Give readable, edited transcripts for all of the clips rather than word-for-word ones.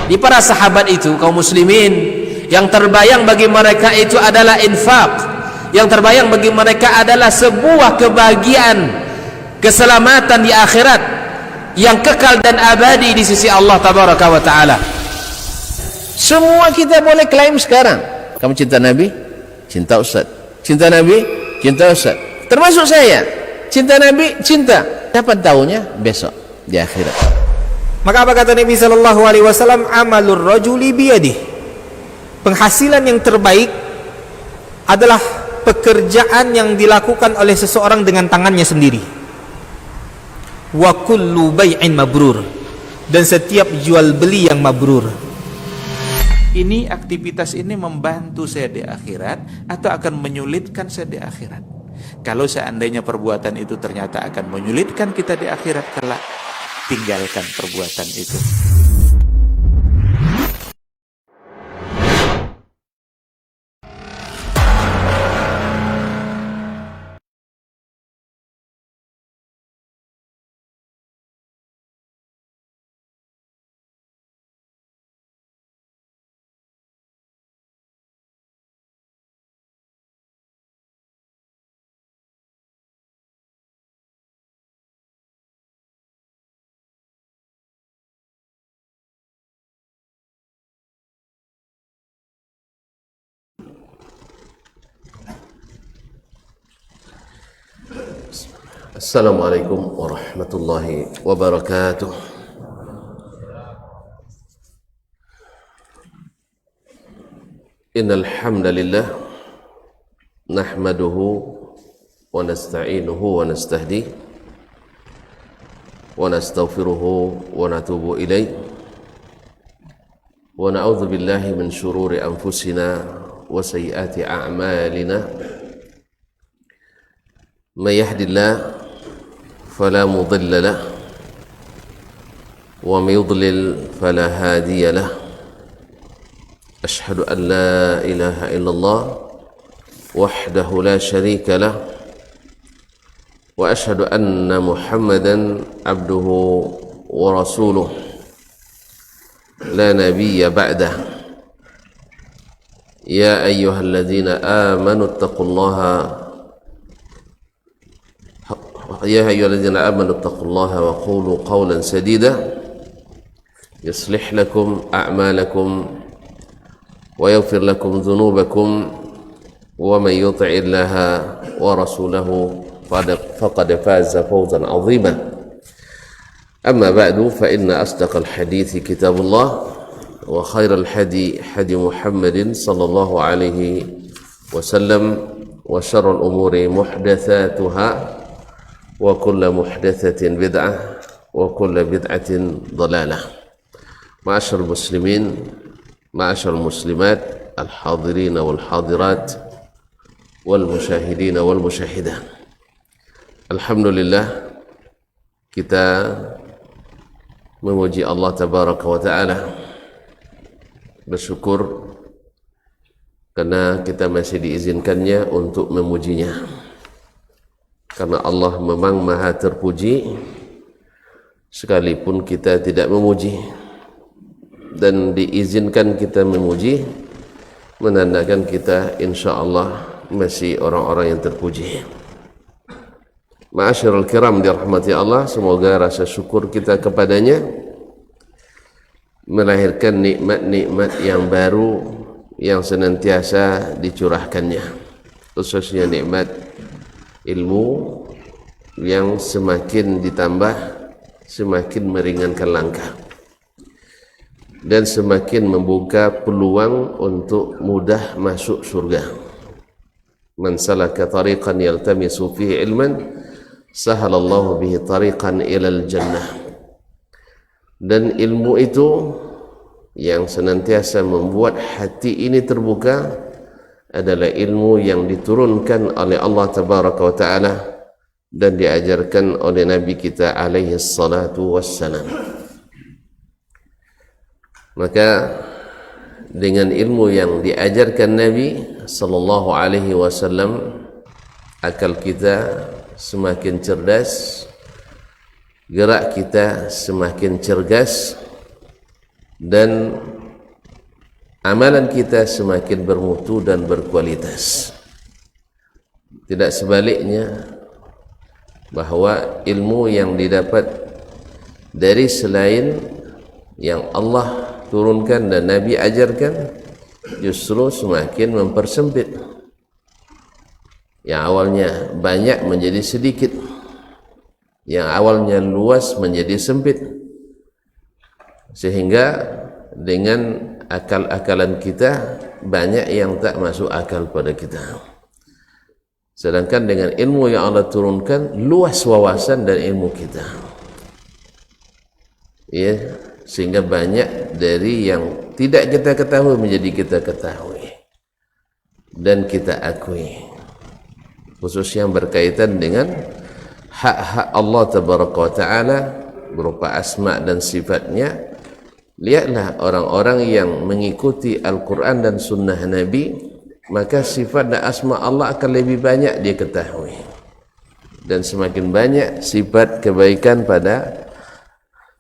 Di para sahabat itu, kaum muslimin, yang terbayang bagi mereka itu adalah infak, yang terbayang bagi mereka adalah sebuah kebahagiaan, keselamatan di akhirat yang kekal dan abadi di sisi Allah tabaraka wa taala. Semua kita boleh klaim sekarang, kamu cinta Nabi, cinta Ustaz. Cinta Nabi, cinta Ustaz. Termasuk saya, cinta Nabi, cinta. Dapat tahunya besok di akhirat. Maka apa kata Nabi sallallahu alaihi wasallam? Amalur rajuli biyadihi. Penghasilan yang terbaik adalah pekerjaan yang dilakukan oleh seseorang dengan tangannya sendiri. Wa kullu bai'in mabrur, dan setiap jual beli yang mabrur. Ini aktivitas ini membantu saya di akhirat atau akan menyulitkan saya di akhirat? Kalau seandainya perbuatan itu ternyata akan menyulitkan kita di akhirat kelak, tinggalkan perbuatan itu. Assalamualaikum warahmatullahi wabarakatuh. Innal hamdalillah nahmaduhu wa nasta'inuhu wa nastahdi wa nastaghfiruhu wa natubu ilaih wa na'udzu billahi min shururi anfusina wa sayyiati a'malina. May yahdihillahu فلا مضل له ومن يضلل فلا هادي له أشهد أن لا إله إلا الله وحده لا شريك له وأشهد أن محمدا عبده ورسوله لا نبي بعده يا أيها الذين آمنوا اتقوا الله يا أيها الذين آمنوا اتقوا الله وقولوا قولا سديدا يصلح لكم أعمالكم ويغفر لكم ذنوبكم ومن يطع الله ورسوله فقد فاز فوزا عظيما. أما بعد فإن أصدق الحديث كتاب الله وخير الهدي هدي محمد صلى الله عليه وسلم وشر الأمور محدثاتها وكل محدثة بدعة وكل بدعة ضلالة. معاشر المسلمين معاشر المسلمات الحاضرين والحاضرات والمشاهدين والمشاهدات, Alhamdulillah kita memuji Allah Tabaraka wa Ta'ala, bersyukur karena kita masih diizinkannya untuk memujinya. Karena Allah memang maha terpuji sekalipun kita tidak memuji, dan diizinkan kita memuji menandakan kita insya Allah masih orang-orang yang terpuji. Ma'asyiral kiram dirahmati Allah, semoga rasa syukur kita kepadanya melahirkan nikmat-nikmat yang baru yang senantiasa dicurahkannya, khususnya nikmat ilmu yang semakin ditambah semakin meringankan langkah dan semakin membuka peluang untuk mudah masuk surga. Man salaka tariqan yaltamisu fihi ilman sahalallahu bihi tariqan ilal jannah. Dan ilmu itu yang senantiasa membuat hati ini terbuka adalah ilmu yang diturunkan oleh Allah Tabaraka wa Ta'ala dan diajarkan oleh Nabi kita alaihi salatu wassalam. Maka dengan ilmu yang diajarkan Nabi sallallahu alaihi wasallam, akal kita semakin cerdas, gerak kita semakin cergas, dan amalan kita semakin bermutu dan berkualitas. Tidak sebaliknya, bahwa ilmu yang didapat dari selain yang Allah turunkan dan Nabi ajarkan justru semakin mempersempit. Yang awalnya banyak menjadi sedikit, yang awalnya luas menjadi sempit, sehingga dengan akal-akalan kita banyak yang tak masuk akal pada kita. Sedangkan dengan ilmu yang Allah turunkan, luas wawasan dan ilmu kita, ya, sehingga banyak dari yang tidak kita ketahui menjadi kita ketahui dan kita akui, khususnya yang berkaitan dengan hak-hak Allah Tabaraka wa Ta'ala berupa asma dan sifatnya. Lihatlah orang-orang yang mengikuti Al-Quran dan Sunnah Nabi, maka sifat dan asma Allah akan lebih banyak dia ketahui, dan semakin banyak sifat kebaikan pada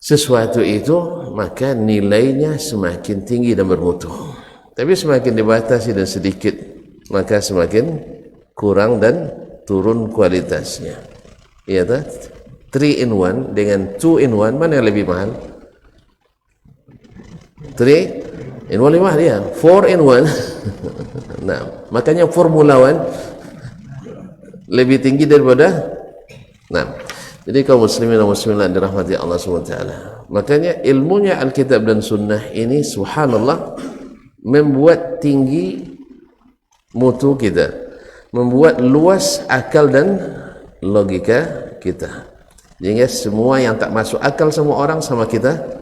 sesuatu itu, maka nilainya semakin tinggi dan bermutu. Tapi semakin dibatasi dan sedikit, maka semakin kurang dan turun kualitasnya. Ya tak? 3 in 1 dengan 2 in 1, mana yang lebih mahal? 3 in 1 lebih mahal, ya. 4 in 1 nah, makanya Formula 1 lebih tinggi daripada. Nah, jadi kaum muslimin dan muslimat dirahmati Allah SWT, makanya ilmunya Alkitab dan Sunnah ini subhanallah membuat tinggi mutu kita, membuat luas akal dan logika kita, sehingga semua yang tak masuk akal semua orang sama kita.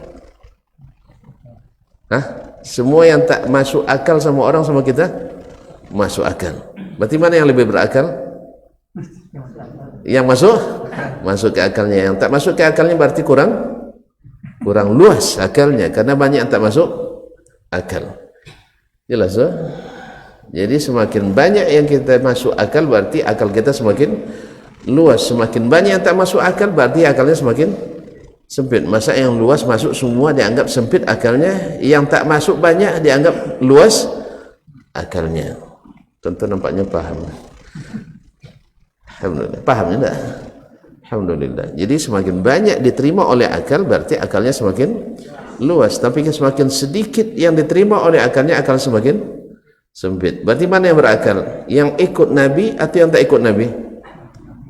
Semua yang tak masuk akal sama orang sama kita masuk akal. Berarti mana yang lebih berakal? Yang masuk ke akalnya. Yang tak masuk ke akalnya berarti kurang luas akalnya, karena banyak yang tak masuk akal. Jelas, so? Jadi semakin banyak yang kita masuk akal, berarti akal kita semakin luas. Semakin banyak yang tak masuk akal, berarti akalnya semakin sempit. Masa yang luas masuk semua dianggap sempit akalnya, yang tak masuk banyak dianggap luas akalnya. Tentu nampaknya paham. Alhamdulillah. Paham tidak? Alhamdulillah. Jadi semakin banyak diterima oleh akal, berarti akalnya semakin luas. Tapi semakin sedikit yang diterima oleh akalnya, akal semakin sempit. Berarti mana yang berakal? Yang ikut Nabi atau yang tak ikut Nabi?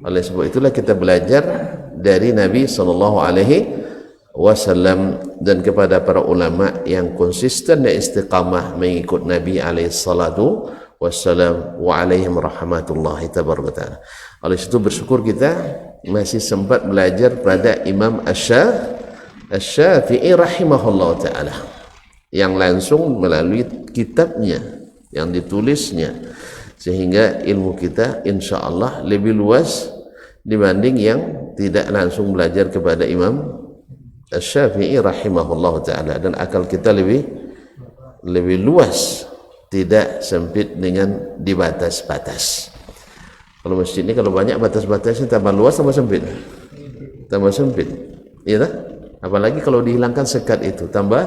Oleh sebab itulah kita belajar dari Nabi SAW dan kepada para ulama yang konsisten dan istiqamah mengikut Nabi SAW wa alaihim rahmatullahi tabaraka. Oleh itu bersyukur kita masih sempat belajar pada Imam Asy-Syafi'i rahimahullah ta'ala, yang langsung melalui kitabnya yang ditulisnya, sehingga ilmu kita insyaAllah lebih luas dibanding yang tidak langsung belajar kepada Imam Asy-Syafi'i rahimahullah ta'ala, dan akal kita lebih luas, tidak sempit dengan dibatas-batas. Kalau masjid ini kalau banyak batas-batasnya, tambah luas tambah sempit, iya tak? Apalagi kalau dihilangkan sekat itu tambah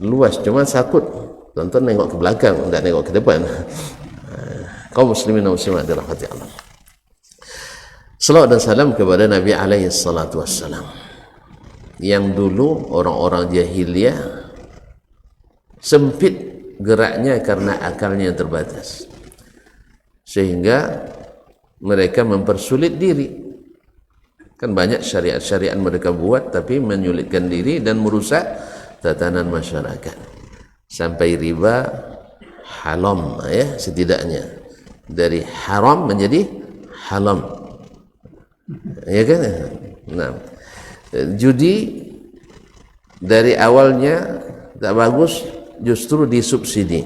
luas. Cuma sakut tonton nengok ke belakang, tidak nengok ke depan. Kaum muslimin dan muslimat dirahmati Allah, salawat dan salam kepada Nabi alaihi salatu wassalam, yang dulu orang-orang jahiliyah sempit geraknya karena akalnya yang terbatas, sehingga mereka mempersulit diri. Kan banyak syariat-syariat mereka buat, tapi menyulitkan diri dan merusak tatanan masyarakat. Sampai riba haram, ya, setidaknya dari haram menjadi halam, ya kan? Nah, judi dari awalnya tak bagus, justru disubsidi.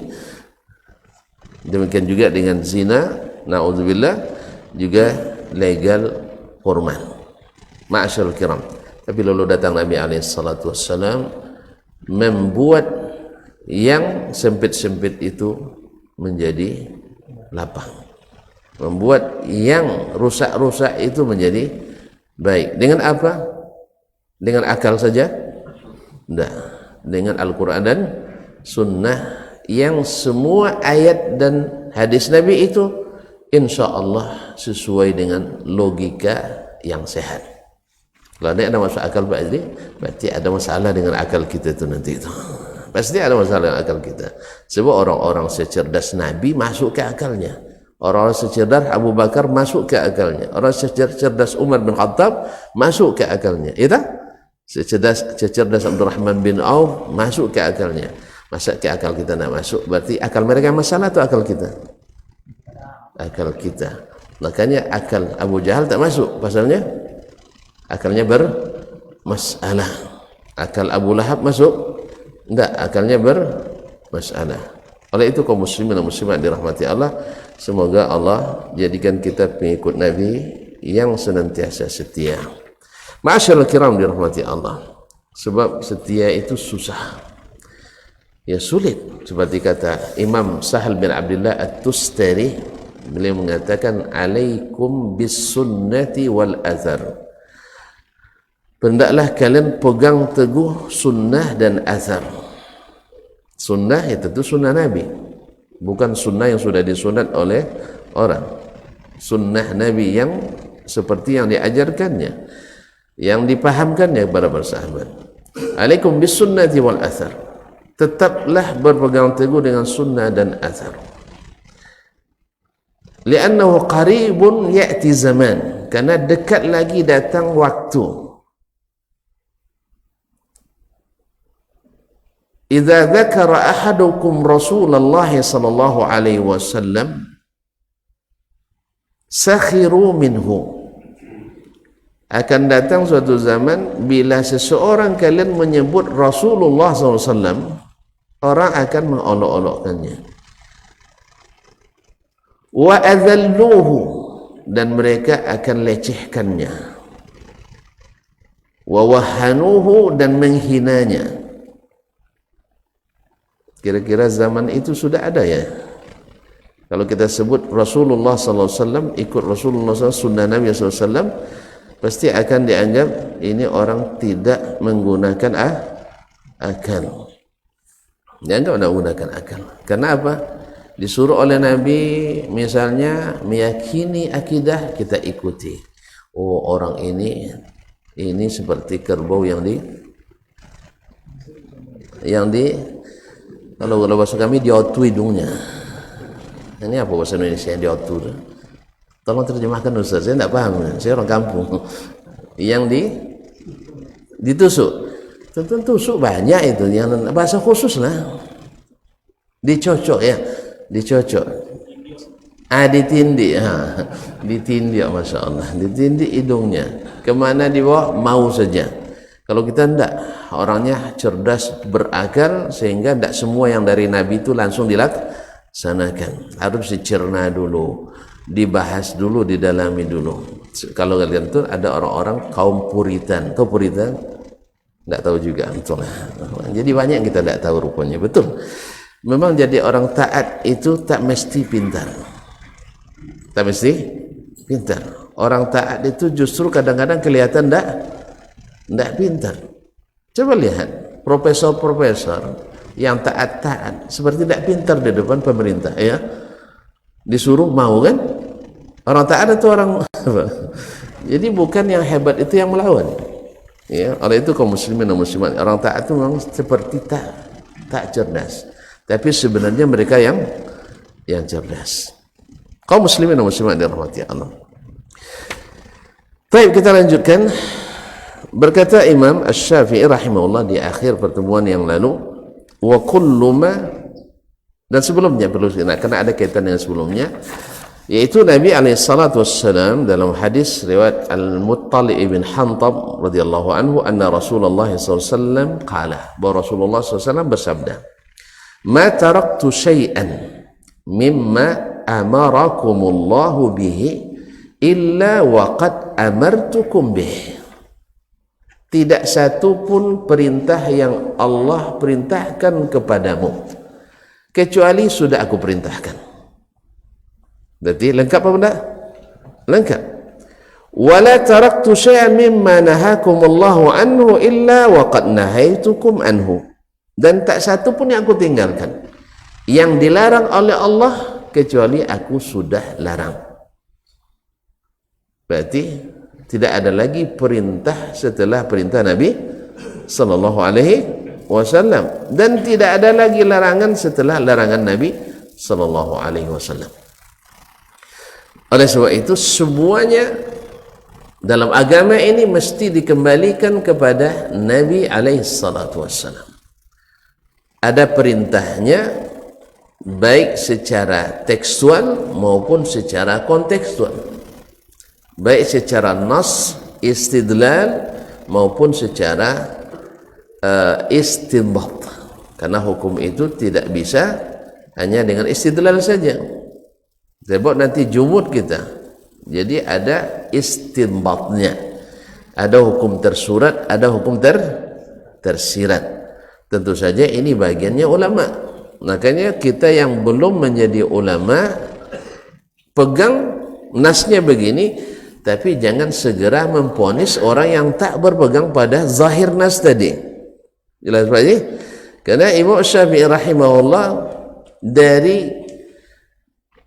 Demikian juga dengan zina, na'udzubillah, juga legal formal. Ma'asyarul kiram. Tapi lalu datang Nabi SAW membuat yang sempit-sempit itu menjadi lapang, membuat yang rusak-rusak itu menjadi baik. Dengan apa? Dengan akal saja? Tidak. dengan Al-Quran dan Sunnah, yang semua ayat dan hadis Nabi itu insya Allah sesuai dengan logika yang sehat. Kalau ada masuk akal berarti ada masalah dengan akal kita itu nanti itu. Pasti ada masalah dengan akal kita. Sebab orang-orang secerdas Nabi masuk ke akalnya. Orang-orang secerdas Abu Bakar masuk ke akalnya. Orang secerdas Umar bin Khattab masuk ke akalnya. Itu secerdas Abdurrahman bin Auf masuk ke akalnya. Masa ke akal kita nak masuk, berarti akal mereka masalah atau akal kita? Akal kita. Makanya akal Abu Jahal tak masuk, pasalnya akalnya bermasalah. Akal Abu Lahab masuk? Tidak, akalnya bermasalah. Oleh itu kaum muslimin dan muslimat dirahmati Allah, semoga Allah jadikan kita pengikut Nabi yang senantiasa setia. Ma'asyiral kiram dirahmati Allah. Sebab setia itu susah. Ya sulit, seperti kata Imam Sahal bin Abdullah At-Tustari, beliau mengatakan alaikum bis sunnati wal athar. Hendaklah kalian pegang teguh sunnah dan athar. Sunnah itu tentu sunnah Nabi, bukan sunnah yang sudah disunat oleh orang. Sunnah Nabi yang seperti yang diajarkannya, yang dipahamkannya kepada para sahabat. Alaikum bis sunnati wal athar. Tetaplah berpegang teguh dengan sunnah dan athar. Li'annahu qaribun ya'ti zaman, karena dekat lagi datang waktu. Idza dzakara ahadukum Rasulullah sallallahu alaihi wasallam sakhiru minhu. Akan datang suatu zaman bila seseorang kalian menyebut Rasulullah SAW, orang akan mengolok-olokkannya. Wa adhalluhu, dan mereka akan lecehkannya. Wa wahanuhu, dan menghinanya. Kira-kira zaman itu sudah ada ya? Kalau kita sebut Rasulullah SAW, ikut Rasulullah SAW, sunnah Nabi SAW, pasti akan dianggap ini orang tidak menggunakan akal. Dianggap tidak menggunakan akal. Karena apa? Disuruh oleh Nabi misalnya meyakini akidah, kita ikuti. Oh, orang ini seperti kerbau yang kalau bahasa kami diotu hidungnya. Ini apa bahasa Indonesia yang diotu? Tolong terjemahkan Ustaz, saya tidak paham, saya orang kampung. Yang ditusuk, tentu tusuk banyak itu, yang bahasa khusus lah. Dicocok ya, dicocok. Ditindik, ditindik, masya Allah, ditindik hidungnya. Kemana dibawa? Mau saja. Kalau kita tidak, orangnya cerdas, berakal, sehingga tidak semua yang dari Nabi itu langsung dilaksanakan. Harus dicerna dulu, dibahas dulu, didalami dulu. Kalau kalian itu ada orang-orang kaum Puritan. Tahu Puritan? Tidak tahu juga. Betul. Jadi banyak kita tidak tahu rupanya. Betul. Memang jadi orang taat itu tak mesti pintar. Tak mesti pintar. Orang taat itu justru kadang-kadang kelihatan tidak pintar. Coba lihat profesor-profesor yang taat-taat seperti tidak pintar di depan pemerintah ya. Disuruh mau kan? Orang taat itu orang jadi bukan yang hebat itu yang melawan. Ya, oleh itu kaum muslimin dan muslimat, orang taat itu memang seperti tak cerdas. Tapi sebenarnya mereka yang cerdas. Kaum muslimin dan muslimat dirahmati Allah. Baik, kita lanjutkan. Berkata Imam Asy-Syafi'i rahimahullah di akhir pertemuan yang lalu, wa kullu ma, dan sebelumnya perlu karena ada kaitan dengan sebelumnya, yaitu Nabi SAW dalam hadis riwayat Al-Muttali' bin Hantab radhiyallahu anhu, anna Rasulullah SAW qala, bahwa Rasulullah SAW bersabda, ma taraktu syai'an mimma amarakumullahu bihi illa waqad amartukum bihi. Tidak satu pun perintah yang Allah perintahkan kepadamu kecuali sudah aku perintahkan. Berarti lengkap apa tidak? Lengkap. Wala taraktu syai'an mimma nahakumullahu anhu illa waqad nahaitukum anhu. dan tak satu pun yang aku tinggalkan yang dilarang oleh Allah kecuali aku sudah larang. Berarti tidak ada lagi perintah setelah perintah Nabi sallallahu alaihi wasallam, dan tidak ada lagi larangan setelah larangan Nabi sallallahu alaihi wasallam. Oleh sebab itu semuanya dalam agama ini mesti dikembalikan kepada Nabi alaihi salatu wasallam. Ada perintahnya baik secara tekstual maupun secara kontekstual, baik secara nas, istidlal maupun secara istinbat, karena hukum itu tidak bisa hanya dengan istidlal saja, sebab nanti jumud kita. Jadi ada istinbatnya, ada hukum tersurat, ada hukum tersirat. Tentu saja ini bagiannya ulama. Makanya kita yang belum menjadi ulama pegang nasnya begini, tapi jangan segera memponis orang yang tak berpegang pada zahir nas tadi. Jelas Pak Haji? Karena Imam Syafi'i rahimahullah dari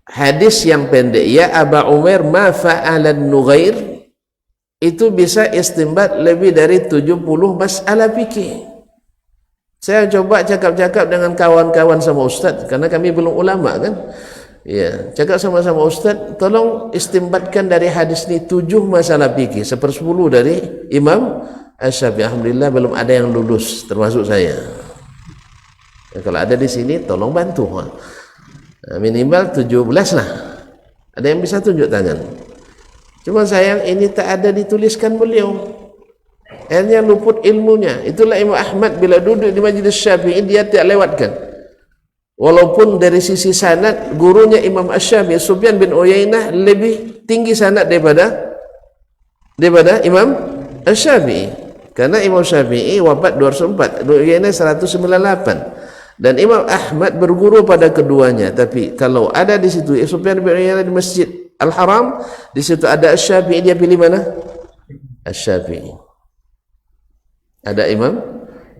hadis yang pendek, ya Aba Umair ma fa'alan nughair, itu bisa istinbat lebih dari 70 masalah fikih. Saya coba cakap-cakap dengan kawan-kawan sama ustaz, karena kami belum ulama kan. Ya, cakap sama-sama ustaz, tolong istinbatkan dari hadis ini 7 masalah fikih, 1/10 dari Imam Asy-Syafi'i. Alhamdulillah belum ada yang lulus termasuk saya. Ya, kalau ada di sini tolong bantu. Minimal 17 lah. Ada yang bisa tunjuk tangan. Cuma sayang ini tak ada dituliskan beliau. Akhirnya luput ilmunya. Itulah Imam Ahmad bila duduk di majlis Syafi'i dia tak lewatkan. Walaupun dari sisi sanad gurunya Imam Asy-Syafi'i Sufyan bin Uyainah lebih tinggi sanad daripada Imam Asy-Syafi'i. Karena Imam Syafi'i wafat 204, Uyainah 198. Dan Imam Ahmad berguru pada keduanya. Tapi kalau ada di situ Sufyan bin Uyainah di Masjid Al-Haram, di situ ada Asy-Syafi'i, dia pilih mana? Asy-Syafi'i. Ada Imam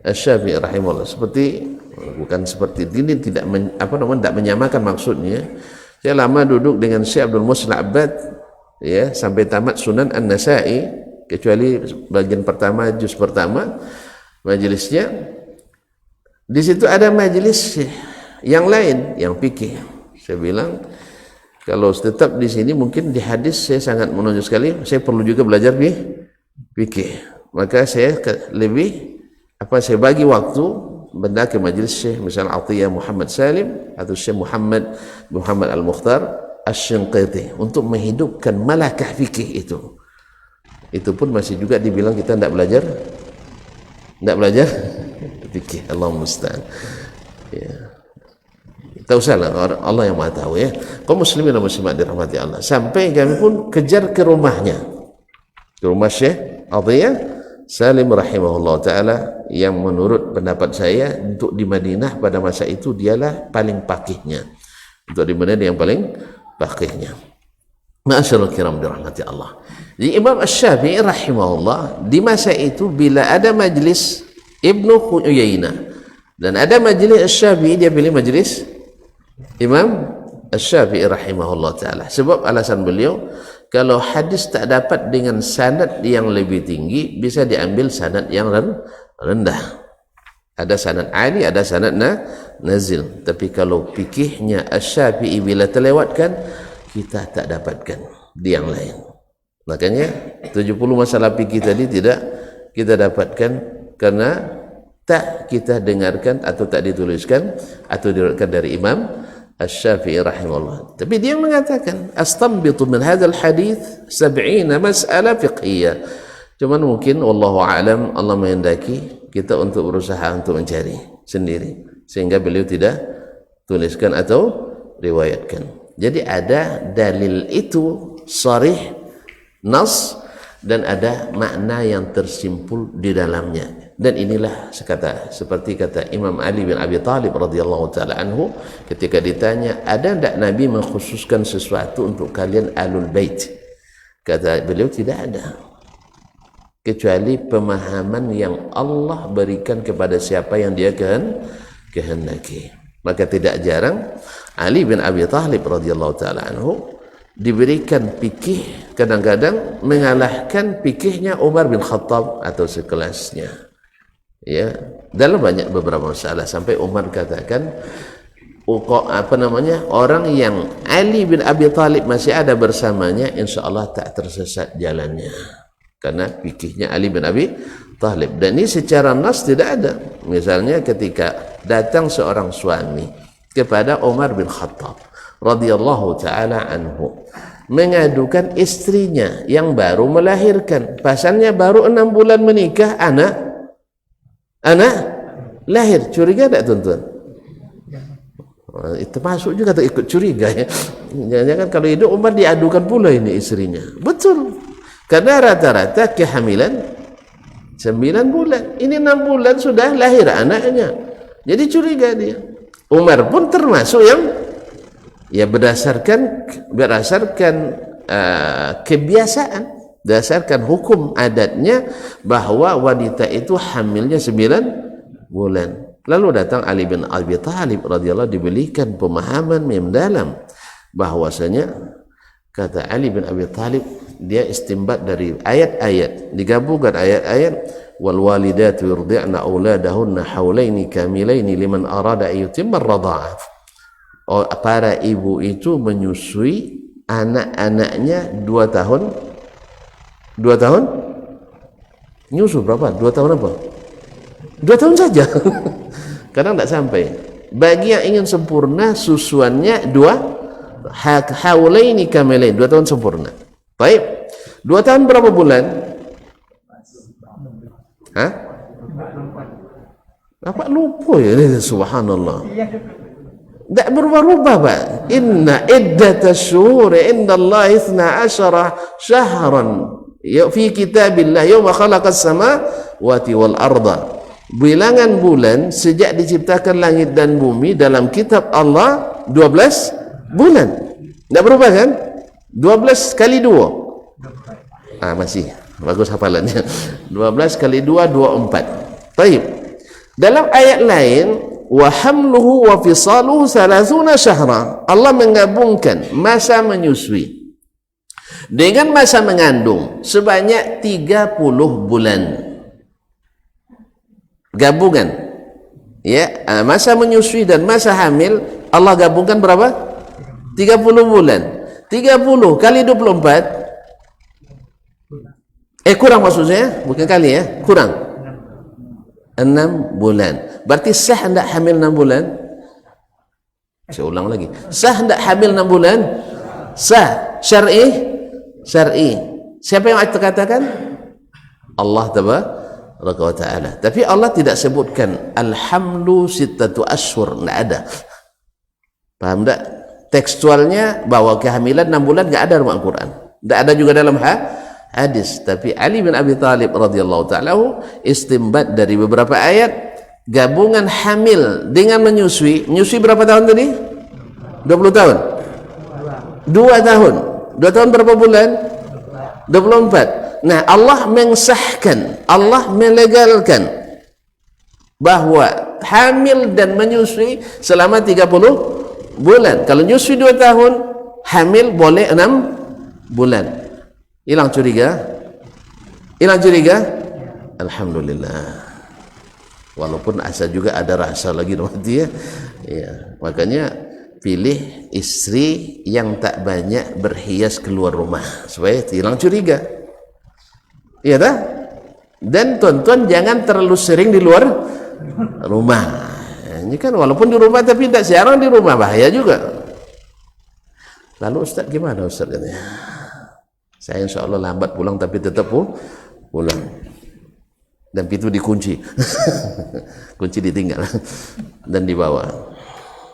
Asy-Syafi'i rahimahullah. Bukan seperti ini, tidak tidak menyamakan maksudnya. Saya lama duduk dengan Syekh Abdul Muhsin Abbad ya sampai tamat Sunan An-Nasa'i, kecuali bagian pertama, juz pertama majelisnya. Di situ ada majelis yang lain yang fikih. Saya bilang kalau tetap di sini mungkin di hadis saya sangat menonjol sekali. Saya perlu juga belajar fikih. Maka saya saya bagi waktu benda ke majelis Syekh misalnya Atiyah Muhammad Salim atau Syekh Muhammad Al-Mukhtar Asy-Shinqiti untuk menghidupkan malakah fikih itu. Itu pun masih juga dibilang kita tidak belajar fikih. Allahumma musta'an. Ya. Tak usahlah, Allah yang Maha tahu ya. Kaum muslimin dan muslimat dirahmati Allah. Sampai kami pun kejar ke rumahnya. Ke rumah Syekh Atiyah Salim rahimahullah ta'ala, yang menurut pendapat saya untuk di Madinah pada masa itu dialah paling pakihnya. Untuk di Madinah yang paling pakihnya. Ma'asyarul kiram dirahmati Allah. Jadi Imam Asy-Syafi'i rahimahullah di masa itu bila ada majlis Ibnu Uyainah dan ada majlis Asy-Syafi'i, dia pilih majlis Imam Asy-Syafi'i rahimahullah ta'ala. Sebab alasan beliau, kalau hadis tak dapat dengan sanad yang lebih tinggi, bisa diambil sanad yang rendah. Ada sanad ali, ada sanad nazil. Tapi kalau fikihnya Asy-Syafi'i bila terlewatkan, kita tak dapatkan di yang lain. Makanya 70 masalah fikih tadi tidak kita dapatkan karena tak kita dengarkan atau tak dituliskan atau diriwayatkan dari Imam Asy-Syafi'i rahimahullah. Tapi dia mengatakan astanbitu min hadzal hadits 70 mas'alah fiqhiyah. Cuman mungkin wallahu a'lam, Allah menghendaki kita untuk berusaha untuk mencari sendiri sehingga beliau tidak tuliskan atau riwayatkan. Jadi ada dalil itu sharih nas dan ada makna yang tersimpul di dalamnya. Dan inilah seperti kata Imam Ali bin Abi Thalib radhiyallahu taala anhu ketika ditanya, ada tidak Nabi mengkhususkan sesuatu untuk kalian Ahlul Bait? Kata beliau, tidak ada. kecuali pemahaman yang Allah berikan kepada siapa yang dia kehendaki. Maka tidak jarang Ali bin Abi Thalib radhiyallahu taala anhu diberikan fikih, kadang-kadang mengalahkan fikihnya Umar bin Khattab atau sekelasnya, ya, dalam beberapa masalah, sampai Umar katakan orang yang Ali bin Abi Thalib masih ada bersamanya, insya Allah tak tersesat jalannya, karena fikihnya Ali bin Abi Thalib. Dan ini secara nas tidak ada. Misalnya ketika datang seorang suami kepada Umar bin Khattab radhiyallahu taala anhu mengadukan istrinya yang baru melahirkan, pasalnya baru 6 bulan menikah, anak lahir, curiga tak tuan-tuan? Itu masuk juga tak ikut curiga ya. Jangan-jangan kalau hidup Umar diadukan pula ini istrinya. Betul, karena rata-rata kehamilan 9 bulan, ini 6 bulan sudah lahir anaknya, jadi curiga dia. Umar pun termasuk yang ya berdasarkan kebiasaan, berdasarkan hukum adatnya, bahwa wanita itu hamilnya 9 bulan. Lalu datang Ali bin Abi Thalib radhiyallahu, diberikan pemahaman yang mendalam, bahwasanya kata Ali bin Abi Thalib, dia istimbat dari ayat-ayat, digabungkan ayat-ayat, wal walidatu yurdi'na auladahunna haulaini kamilaini liman arada ayyutimma ar-radha'ah. Para ibu itu menyusui anak-anaknya 2 tahun. 2 tahun? Nyusu berapa? 2 tahun apa? 2 tahun saja. Kadang tak sampai. Bagi yang ingin sempurna, susuannya 2 haulaini kamilain, 2 tahun sempurna. Baik. 2 tahun berapa bulan? Hah? Apa lupa ya? Subhanallah. Tak berubah-ubah, Pak. Inna iddatas syuhuri indallahi 12 syahran fi kitabillah yawma khalaqas samawati wal arda. Bilangan bulan sejak diciptakan langit dan bumi dalam kitab Allah 12 bulan. Tak berubah kan? 12 kali 2. Masih bagus hafalannya. 12 kali 2 24. Baik. Dalam ayat lain, wa hamluhu wa fisaluhu 30 syahra. Allah menggabungkan masa menyusui dengan masa mengandung sebanyak 30 bulan. Gabungan. Ya, masa menyusui dan masa hamil Allah gabungkan berapa? 30 bulan. 30 kali 24. Kurang maksudnya, bukan kali ya, kurang 6 bulan. Berarti sah hendak hamil 6 bulan? Saya ulang lagi, sah hendak hamil 6 bulan? Sah. Syar'i? Syar'i. Siapa yang katakan? Allah tabaraka wa ta'ala. Tapi Allah tidak sebutkan alhamlu sittatu ashhur, tidak ada. Paham tak? Tekstualnya bahwa kehamilan 6 bulan tidak ada dalam Al-Quran, tidak ada juga dalam hadis. Tapi Ali bin Abi Thalib radhiyallahu ta'ala istimbat dari beberapa ayat, gabungan hamil dengan menyusui. Menyusui berapa tahun tadi? 20 tahun. 2 tahun. 2 tahun berapa bulan? 24. Nah, Allah mensahkan, Allah melegalkan bahwa hamil dan menyusui selama 30 bulan. Kalau nyusui 2 tahun, hamil boleh 6 bulan. Hilang curiga? Hilang curiga? Alhamdulillah. Walaupun asa juga ada rasa lagi nanti ya. Makanya pilih istri yang tak banyak berhias keluar rumah supaya hilang curiga. Iya tak? Dan tuan-tuan jangan terlalu sering di luar rumah. Ini kan walaupun di rumah tapi tidak jarang di rumah, bahaya juga. Lalu Ustaz gimana Ustaz katanya? Saya insya Allah lambat pulang tapi tetap pulang. Dan pintu dikunci. Kunci ditinggal dan dibawa.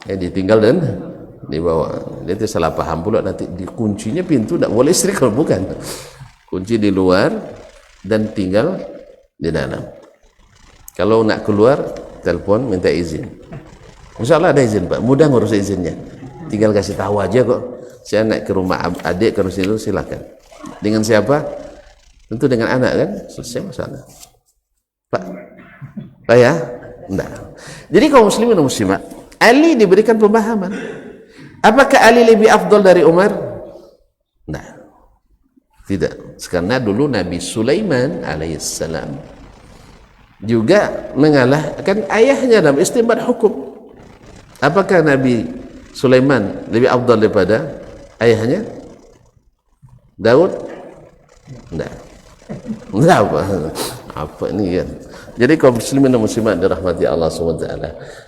Ditinggal dan dibawa. Dia itu salah paham pula, nanti dikuncinya pintu tidak boleh istri kalau bukan. Kunci di luar dan tinggal di dalam. Kalau nak keluar, telepon minta izin. Insya Allah ada izin Pak, mudah ngurus izinnya. Tinggal kasih tahu aja kok. Saya naik ke rumah adik ke situ, silakan. Dengan siapa? Tentu dengan anak kan selesai masalah. Pak ya? Enggak. Jadi kaum muslimin dan muslimat, Ali diberikan pemahaman. Apakah Ali lebih afdal dari Umar? Enggak. Tidak. Karena dulu Nabi Sulaiman alaihissalam juga mengalahkan ayahnya dalam istinbat hukum. Apakah Nabi Sulaiman lebih afdal daripada ayahnya? Daud? Enggak. Enggak apa ini kan. Jadi kaum muslimin dan muslimat dirahmati Allah SWT,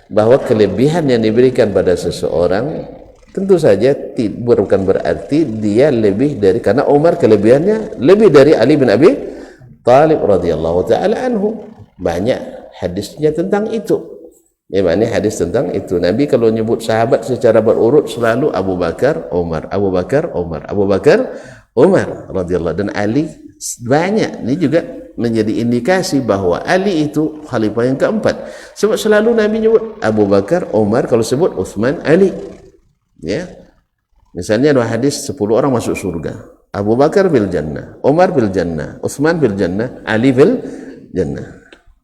bahwa kelebihan yang diberikan pada seseorang tentu saja bukan berarti dia lebih dari, karena Umar kelebihannya lebih dari Ali bin Abi Thalib radhiyallahu taala anhu. Banyak hadisnya tentang itu. Ya, mana hadis tentang itu. Nabi kalau nyebut sahabat secara berurut selalu Abu Bakar, Umar, Abu Bakar, Umar, Abu Bakar, Umar radhiyallahu, dan Ali banyak. Ini juga menjadi indikasi bahwa Ali itu khalifah yang keempat. Sebab selalu Nabi nyebut Abu Bakar, Umar, kalau sebut Uthman, Ali. Ya. Misalnya ada hadis 10 orang masuk surga. Abu Bakar bil jannah, Umar bil jannah, Uthman bil jannah, Ali bil jannah.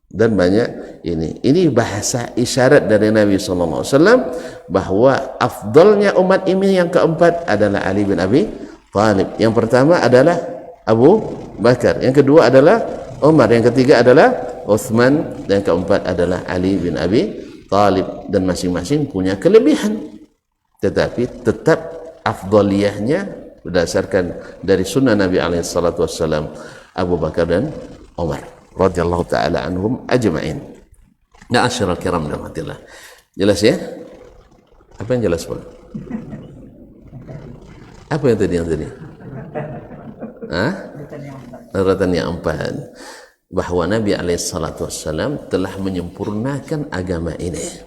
Dan banyak ini. Ini bahasa isyarat dari Nabi SAW bahwa afdalnya umat ini yang keempat adalah Ali bin Abi Thalib. Yang pertama adalah Abu Bakar, yang kedua adalah Umar, yang ketiga adalah Uthman, dan yang keempat adalah Ali bin Abi Thalib. Dan masing-masing punya kelebihan, tetapi tetap afdaliyahnya berdasarkan dari sunnah Nabi SAW, Abu Bakar dan Umar radhiyallahu taala anhum ajma'in. Ma'asyiral kiram rahmatillah. Jelas ya? Apa yang jelas, Pak? Apa yang tadi? Urutan yang empat, bahwa Nabi SAW telah menyempurnakan agama ini,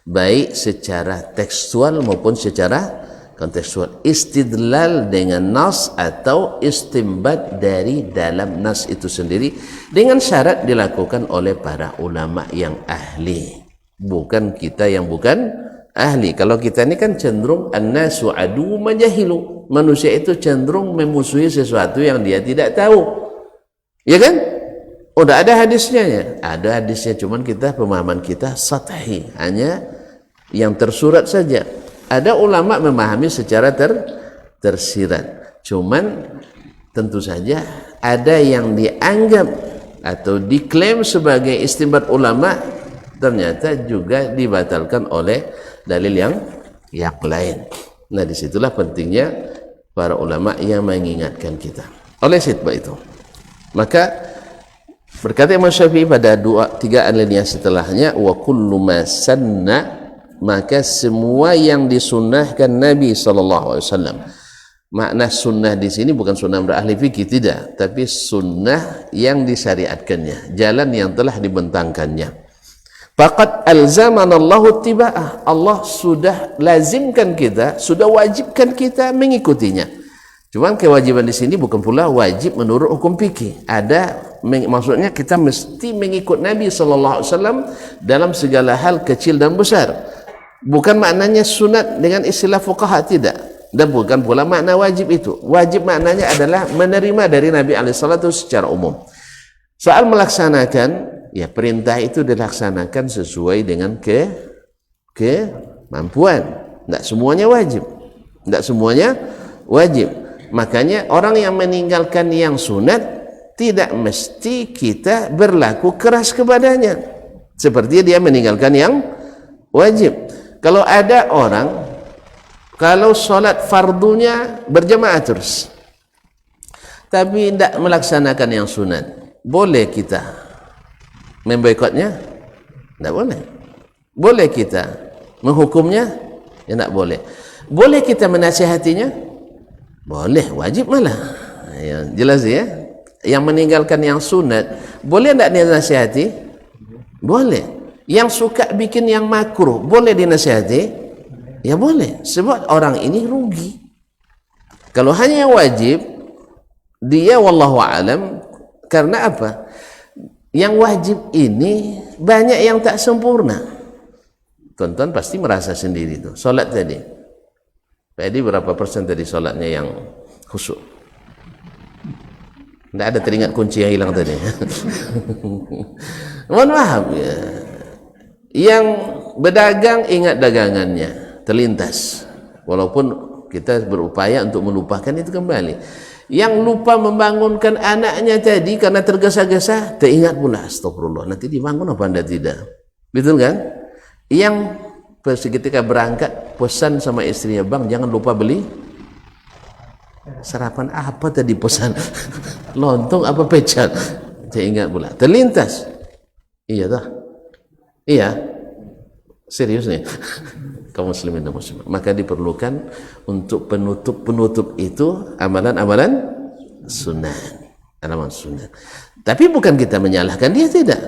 baik secara tekstual maupun secara kontekstual. Istidlal dengan nas atau istimbat dari dalam nas itu sendiri, dengan syarat dilakukan oleh para ulama yang ahli, bukan kita yang bukan ahli. Kalau kita ini kan cenderung an-nasu adu majahilu, manusia itu cenderung memusuhi sesuatu yang dia tidak tahu, ya kan? Udah ada hadisnya ya? Ada hadisnya, cuman kita pemahaman kita sathi, hanya yang tersurat saja. Ada ulama memahami secara tersirat, cuman tentu saja ada yang dianggap atau diklaim sebagai istinbat ulama, ternyata juga dibatalkan oleh dalil yang lain. Nah, disitulah pentingnya para ulama yang mengingatkan kita. Oleh sebab itu, maka berkata Imam Syafi'i pada 3 alinea setelahnya, wa kullu ma sanna, maka semua yang disunnahkan Nabi SAW. Makna sunnah di sini bukan sunnah berahli fikih, tidak, tapi sunnah yang disyariatkannya, jalan yang telah dibentangkannya. Faqad alzamanallahu tiba'ah, Allah sudah lazimkan kita, sudah wajibkan kita mengikutinya. Cuman kewajiban di sini bukan pula wajib menurut hukum fikih. Maksudnya kita mesti mengikut Nabi SAW dalam segala hal kecil dan besar. Bukan maknanya sunat dengan istilah fuqaha, tidak, dan bukan pula makna wajib itu. Wajib maknanya adalah menerima dari Nabi SAW secara umum. Soal melaksanakan, ya perintah itu dilaksanakan sesuai dengan kemampuan. Tidak semuanya wajib, tidak semuanya wajib. Makanya orang yang meninggalkan yang sunat tidak mesti kita berlaku keras kepadanya seperti dia meninggalkan yang wajib. Kalau ada orang, kalau sholat fardunya berjamaah terus, tapi tidak melaksanakan yang sunat, boleh kita memboikotnya? Tidak boleh. Boleh kita menghukumnya? Ya, tidak boleh. Boleh kita menasihatinya? Boleh, wajib malah. Ya, jelas ya? Yang meninggalkan yang sunat, boleh tidak dia nasihati? Boleh. Yang suka bikin yang makruh, boleh dinasihati? Ya boleh, sebab orang ini rugi. Kalau hanya wajib, dia wallahu alam, karena apa? Yang wajib ini banyak yang tak sempurna. Tonton pasti merasa sendiri tuh. Solat tadi berapa persen tadi solatnya yang khusyuk? Tidak ada teringat kunci yang hilang tadi. Mohon maaf ya. Yang berdagang ingat dagangannya, terlintas. Walaupun kita berupaya untuk melupakan itu kembali. Yang lupa membangunkan anaknya tadi karena tergesa-gesa, teringat pula, astagfirullah, nanti dibangun apa anda tidak? Betul kan? Yang ketika berangkat pesan sama istrinya, bang jangan lupa beli sarapan apa tadi pesan, lontong apa pecel, saya ingat pula, terlintas. Iya dah, iya serius nih kaum muslimin dan muslimat. Maka diperlukan untuk penutup itu amalan-amalan sunnah, amalan sunnah. Tapi bukan kita menyalahkan dia, tidak,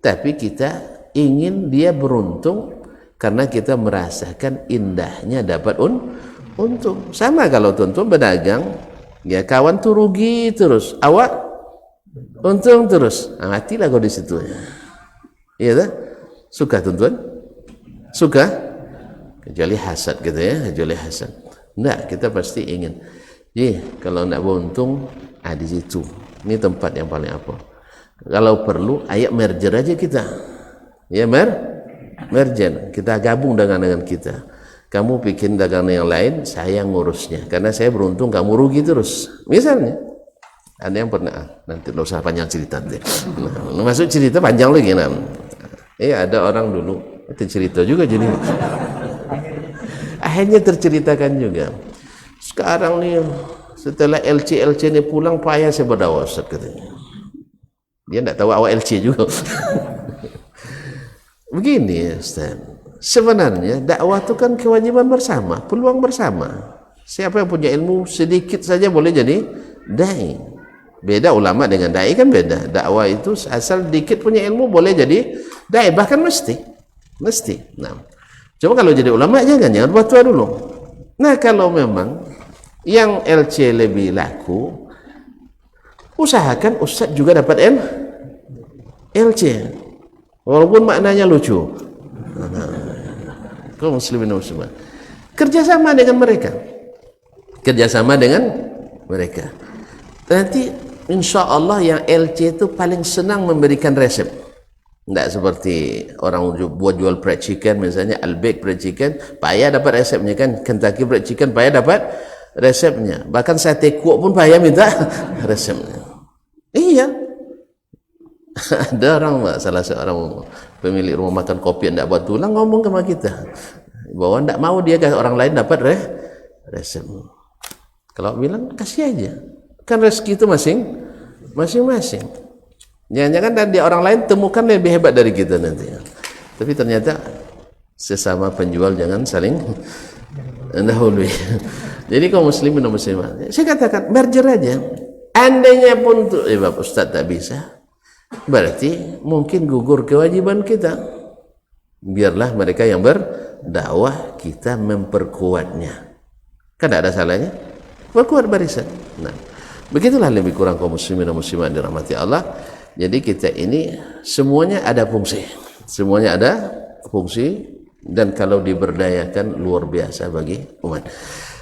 tapi kita ingin dia beruntung karena kita merasakan indahnya dapat untung. Sama kalau tuan-tuan berdagang, ya kawan tuh rugi terus, awak untung terus, matilah kau di situ. Iya tak? Suka tuan-tuan? Suka? Kecuali hasad gitu ya, kecuali hasad. Enggak, kita pasti ingin. Kalau nak beruntung, di situ. Ini tempat yang paling apa? Kalau perlu, ayo merger aja kita. Ya merger, kita gabung dengan kita. Kamu bikin dagangan yang lain, saya ngurusnya. Karena saya beruntung, kamu rugi terus. Misalnya, ada yang pernah, nanti tidak usah panjang cerita. Masuk cerita panjang lagi. Ada orang dulu, itu cerita juga jadi. Akhirnya terceritakan juga. Sekarang nih, setelah LC ini pulang, payah saya berdakwah, Ustaz katanya. Dia tidak tahu awal LC juga. Begini Ustaz, sebenarnya dakwah itu kan kewajiban bersama, peluang bersama. Siapa yang punya ilmu sedikit saja boleh jadi dai. Beda ulama dengan dai kan beda. Dakwah itu asal dikit punya ilmu boleh jadi dai, bahkan mesti. Nah, cuma kalau jadi ulama jangan buat tua dulu. Nah, kalau memang yang LC lebih laku, usahakan Ustaz juga dapat LC. Walaupun maknanya lucu. Kaum muslimin dan muslimat, kerjasama dengan mereka. Nanti insya Allah yang LC itu paling senang memberikan resep. Tidak seperti orang buat jual fried chicken, misalnya Al-Bake fried chicken, payah dapat resepnya kan. Kentucky fried chicken payah dapat resepnya. Bahkan sate kuok pun payah minta resepnya. Iya. Ada orang, salah seorang pemilik rumah makan kopi yang tidak buat tulang ngomong sama kita bahwa tidak mau dia orang lain dapat resep. Kalau bilang kasih aja, kan rezeki itu masing-masing. Jangan-jangan dari orang lain temukan lebih hebat dari kita nanti. Tapi ternyata sesama penjual jangan saling mendahului. Jadi kaum muslimin dan muslimat, saya katakan merger aja. Andainya pun Bapak Ustaz tak bisa, berarti mungkin gugur kewajiban kita. Biarlah mereka yang berdakwah, kita memperkuatnya. Kan ada salahnya perkuat barisan. Nah, begitulah lebih kurang kaum muslimin dan muslimat dirahmati Allah. Jadi kita ini semuanya ada fungsi, dan kalau diberdayakan luar biasa bagi umat.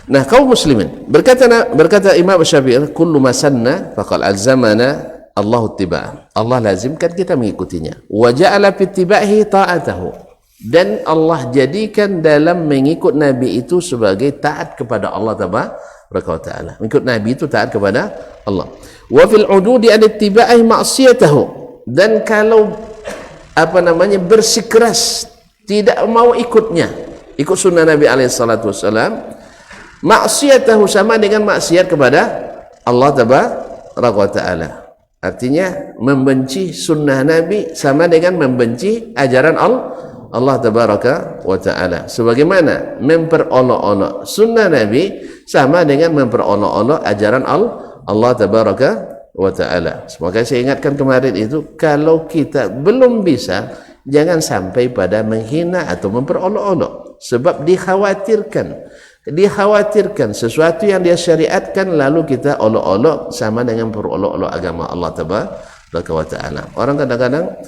Nah, kaum muslimin, berkata Imam Syafi'i, kullu ma sanna faqad alzamana Allah tiba. Allah lazimkan kita mengikutinya. Wa ja'ala fi ittiba'ihi ta'atahu. Dan Allah jadikan dalam mengikut Nabi itu sebagai taat kepada Allah tabaraka wa ta'ala. Mengikut Nabi itu taat kepada Allah. Wa fil ududi an ittiba'ihi ma'siyatahu. Dan kalau bersikeras tidak mau ikut sunnah Nabi alaihi salatu wasallam, ma'siyatahu sama dengan maksiat kepada Allah tabaraka wa ta'ala. Artinya membenci sunnah Nabi sama dengan membenci ajaran Allah tabaraka wa ta'ala. Sebagaimana memperolok-olok sunnah Nabi sama dengan memperolok-olok ajaran Allah tabaraka wa ta'ala. Semoga saya ingatkan kemarin itu, kalau kita belum bisa, jangan sampai pada menghina atau memperolok-olok. Sebab dikhawatirkan sesuatu yang dia syariatkan lalu kita olok-olok sama dengan perolok-olok agama Allah tabaraka wa ta'ala. Orang kadang-kadang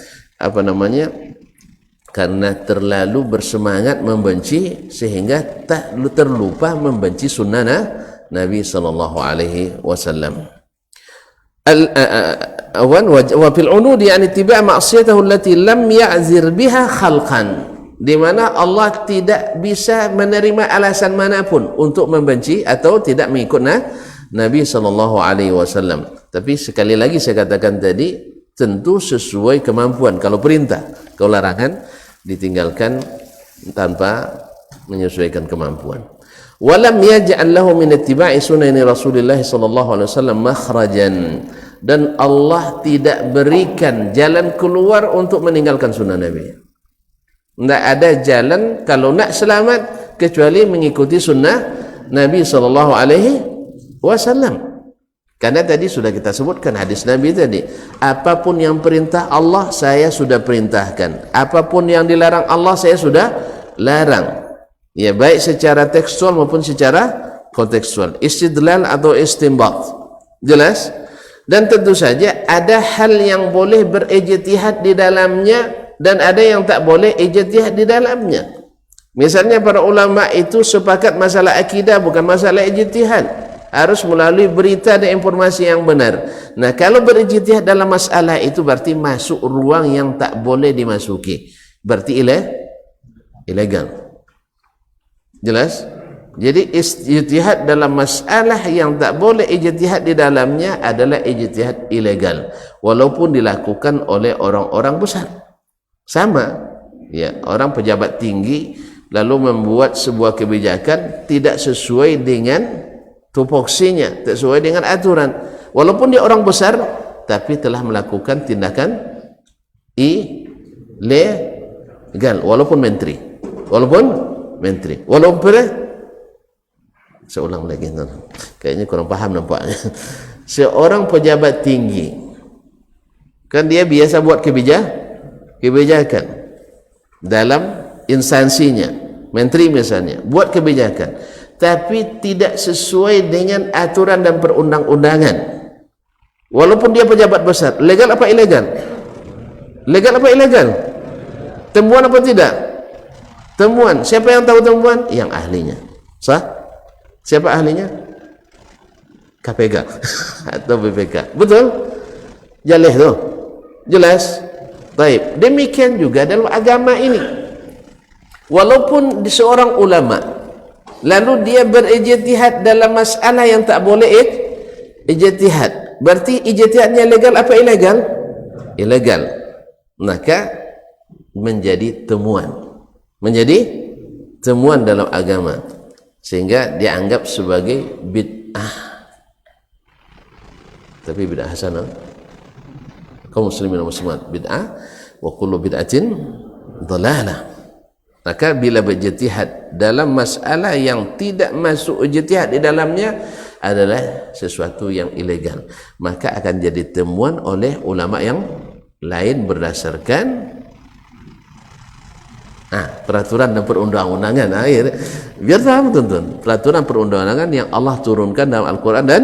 karena terlalu bersemangat membenci sehingga tak terlupa membenci sunnah Nabi sallallahu alaihi wasallam. wa fil unud yani tiba' ma'siyatahu allati lam ya'zir biha khalqan, di mana Allah tidak bisa menerima alasan manapun untuk membenci atau tidak mengikut Nabi sallallahu alaihi wasallam. Tapi sekali lagi saya katakan tadi, tentu sesuai kemampuan. Kalau perintah, kalau larangan ditinggalkan tanpa menyesuaikan kemampuan. Walam yaj'al lahu min ittiba'i sunani Rasulillah sallallahu alaihi wasallam makhrajan, dan Allah tidak berikan jalan keluar untuk meninggalkan sunnah Nabi. Tidak ada jalan kalau nak selamat kecuali mengikuti sunnah Nabi sallallahu alaihi wasallam. Karena tadi sudah kita sebutkan hadis Nabi tadi, apapun yang perintah Allah saya sudah perintahkan, apapun yang dilarang Allah saya sudah larang. Ya, baik secara tekstual maupun secara kontekstual, istidlal atau istinbat. Jelas? Dan tentu saja ada hal yang boleh berijtihad di dalamnya dan ada yang tak boleh ijtihad di dalamnya. Misalnya para ulama itu sepakat masalah akidah bukan masalah ijtihad, harus melalui berita dan informasi yang benar. Nah, kalau berijtihad dalam masalah itu berarti masuk ruang yang tak boleh dimasuki, berarti ilegal. Jelas? Jadi ijtihad dalam masalah yang tak boleh ijtihad di dalamnya adalah ijtihad ilegal, walaupun dilakukan oleh orang-orang besar. Sama, ya, orang pejabat tinggi lalu membuat sebuah kebijakan tidak sesuai dengan tupoksinya, tak sesuai dengan aturan, walaupun dia orang besar tapi telah melakukan tindakan ilegal, walaupun menteri, walaupun saya ulang lagi, kayaknya kurang paham nampaknya. Seorang pejabat tinggi kan dia biasa buat kebijakan dalam instansinya, menteri misalnya buat kebijakan tapi tidak sesuai dengan aturan dan perundang-undangan, walaupun dia pejabat besar. Legal apa ilegal? Legal apa ilegal? Temuan apa tidak? Temuan. Siapa yang tahu temuan? Yang ahlinya. Sah? Siapa ahlinya? KPK atau BPK. Betul? Jaleh tu. Jelas? Baik. Demikian juga dalam agama ini. Walaupun seorang ulama lalu dia berijtihad dalam masalah yang tak boleh ijtihad, berarti ijtihadnya legal apa ilegal? Ilegal. Maka menjadi temuan dalam agama, sehingga dianggap sebagai bid'ah. Tapi bid'ah hasanah, kaum muslimin dan muslimat, bid'ah wa kullu bid'atin dhalalah. Maka bila berijtihad dalam masalah yang tidak masuk ijtihad di dalamnya adalah sesuatu yang ilegal, maka akan jadi temuan oleh ulama yang lain berdasarkan peraturan dan perundang-undangan. Biar paham tuan-tuan, peraturan perundang-undangan yang Allah turunkan dalam Al-Quran dan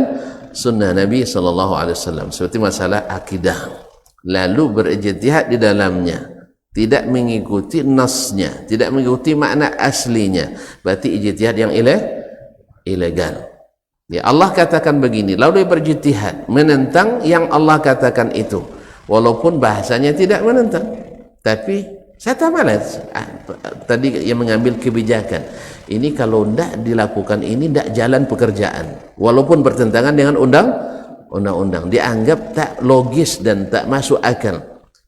Sunnah Nabi SAW, seperti masalah akidah, lalu berijtihad di dalamnya, tidak mengikuti nasnya, tidak mengikuti makna aslinya, berarti ijtihad yang ilegal. Ya, Allah katakan begini, lalu dia berijtihad menentang yang Allah katakan itu, walaupun bahasanya tidak menentang, tapi saya tak malas tadi yang mengambil kebijakan ini, kalau tidak dilakukan ini tidak jalan pekerjaan, walaupun bertentangan dengan undang-undang, dianggap tak logis dan tak masuk akal.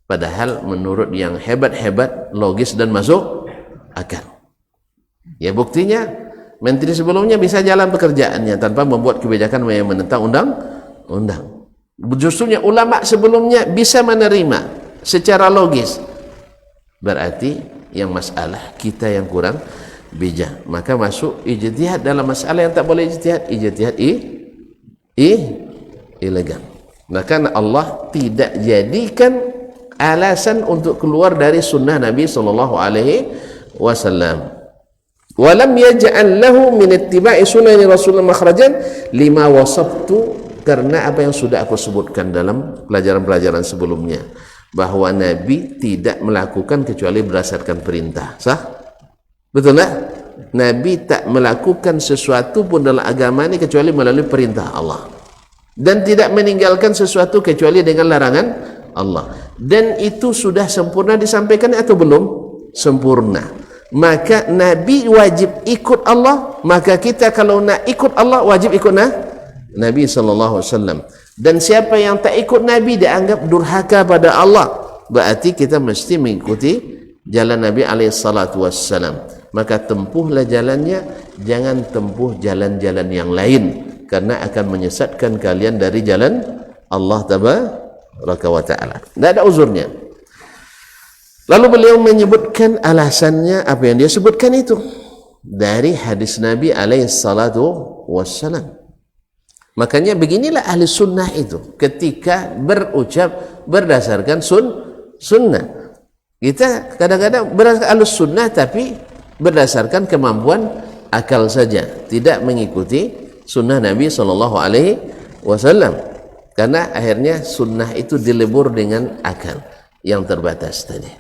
Padahal menurut yang hebat-hebat logis dan masuk akal. Ya, buktinya menteri sebelumnya bisa jalan pekerjaannya tanpa membuat kebijakan yang menentang undang-undang. Justrunya ulama sebelumnya bisa menerima secara logis. Berarti yang masalah kita yang kurang bijak, maka masuk ijtihad dalam masalah yang tak boleh ijtihad ilegal. Maka Allah tidak jadikan alasan untuk keluar dari sunnah Nabi sallallahu alaihi wasallam. Walam yaj'al lahu min ittiba'i sunani Rasulullah makhrajan lima wasabtu, karena apa yang sudah aku sebutkan dalam pelajaran-pelajaran sebelumnya, bahwa Nabi tidak melakukan kecuali berdasarkan perintah. Sah? Betul tak? Nabi tak melakukan sesuatu pun dalam agama ini kecuali melalui perintah Allah. dan tidak meninggalkan sesuatu kecuali dengan larangan Allah. Dan itu sudah sempurna disampaikan atau belum? Sempurna. Maka Nabi wajib ikut Allah, maka kita kalau nak ikut Allah wajib ikut Nabi sallallahu alaihi wasallam. Dan siapa yang tak ikut Nabi dianggap durhaka pada Allah. Berarti kita mesti mengikuti jalan Nabi alaihi salatu wassalam. Maka tempuhlah jalannya, jangan tempuh jalan-jalan yang lain, karena akan menyesatkan kalian dari jalan Allah tabaraka wa taala. Tidak ada uzurnya. Lalu beliau menyebutkan alasannya, apa yang dia sebutkan itu dari hadis Nabi alaihi salatu wassalam. Makanya beginilah ahli sunnah itu ketika berucap berdasarkan sunnah. Kita kadang-kadang berdasarkan ahli sunnah tapi berdasarkan kemampuan akal saja, tidak mengikuti sunnah Nabi sallallahu alaihi wasallam, karena akhirnya sunnah itu dilebur dengan akal yang terbatas tadi.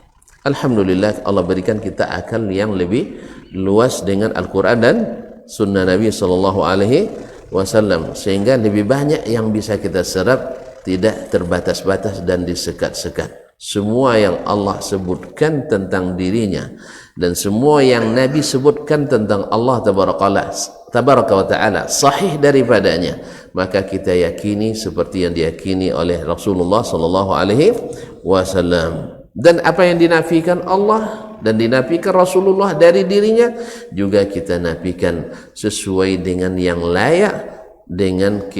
Alhamdulillah Allah berikan kita akal yang lebih luas dengan Al-Quran dan sunnah Nabi sallallahu alaihi wasallam, sehingga lebih banyak yang bisa kita serap, tidak terbatas-batas dan disekat-sekat. Semua yang Allah sebutkan tentang dirinya dan semua yang Nabi sebutkan tentang Allah tabaraka wa ta'ala sahih daripadanya, maka kita yakini seperti yang diyakini oleh Rasulullah sallallahu alaihi wasallam. Dan apa yang dinafikan Allah dan dinafikan Rasulullah dari dirinya juga kita nafikan sesuai dengan yang layak dengan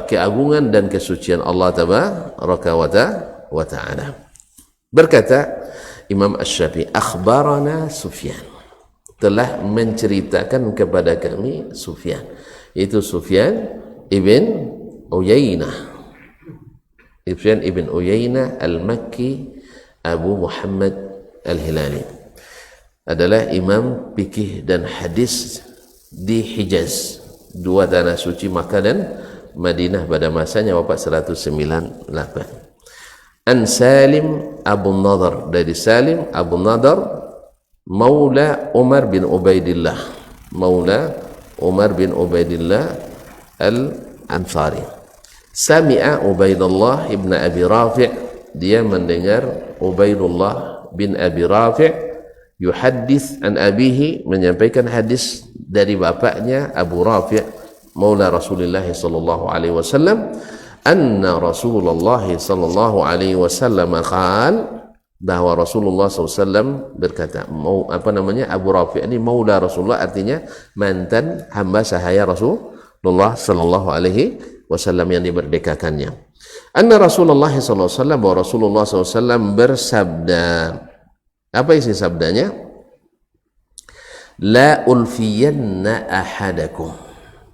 keagungan dan kesucian Allah tabaraka wa ta'ala. Berkata Imam Asy-Syafi'i, akhbarana Sufyan, telah menceritakan kepada kami Sufyan, itu Sufyan ibn Uyainah. Sufyan ibn Uyainah al-Makki Abu Muhammad al-Hilali, adalah imam fikih dan hadis di Hijaz, dua tanah suci Makkah dan Madinah pada masanya, wafat 198. An Salim Abu Nadar, dari Salim Abu Nadar Maula Umar bin Ubaidillah, Maula Umar bin Ubaidillah Al-Ansari. Sami'a Ubaidullah ibn Abi Rafi', dia mendengar Ubaidullah bin Abi Rafi' yuhaddits an abihi, menyampaikan hadis dari bapaknya Abu Rafi' Maula Rasulullah sallallahu alaihi wasallam, anna Rasulullah sallallahu alaihi wasallam qala, bahwa Rasulullah SAW berkata, Abu Rafi' ini maula Rasulullah, artinya mantan hamba sahaya Rasulullah sallallahu alaihi wasallam yang dimerdekakannya. Anna Rasulullah sallallahu alaihi wasallam, bahwa Rasulullah SAW bersabda, apa isi sabdanya? La ulfiyanna ahadakum,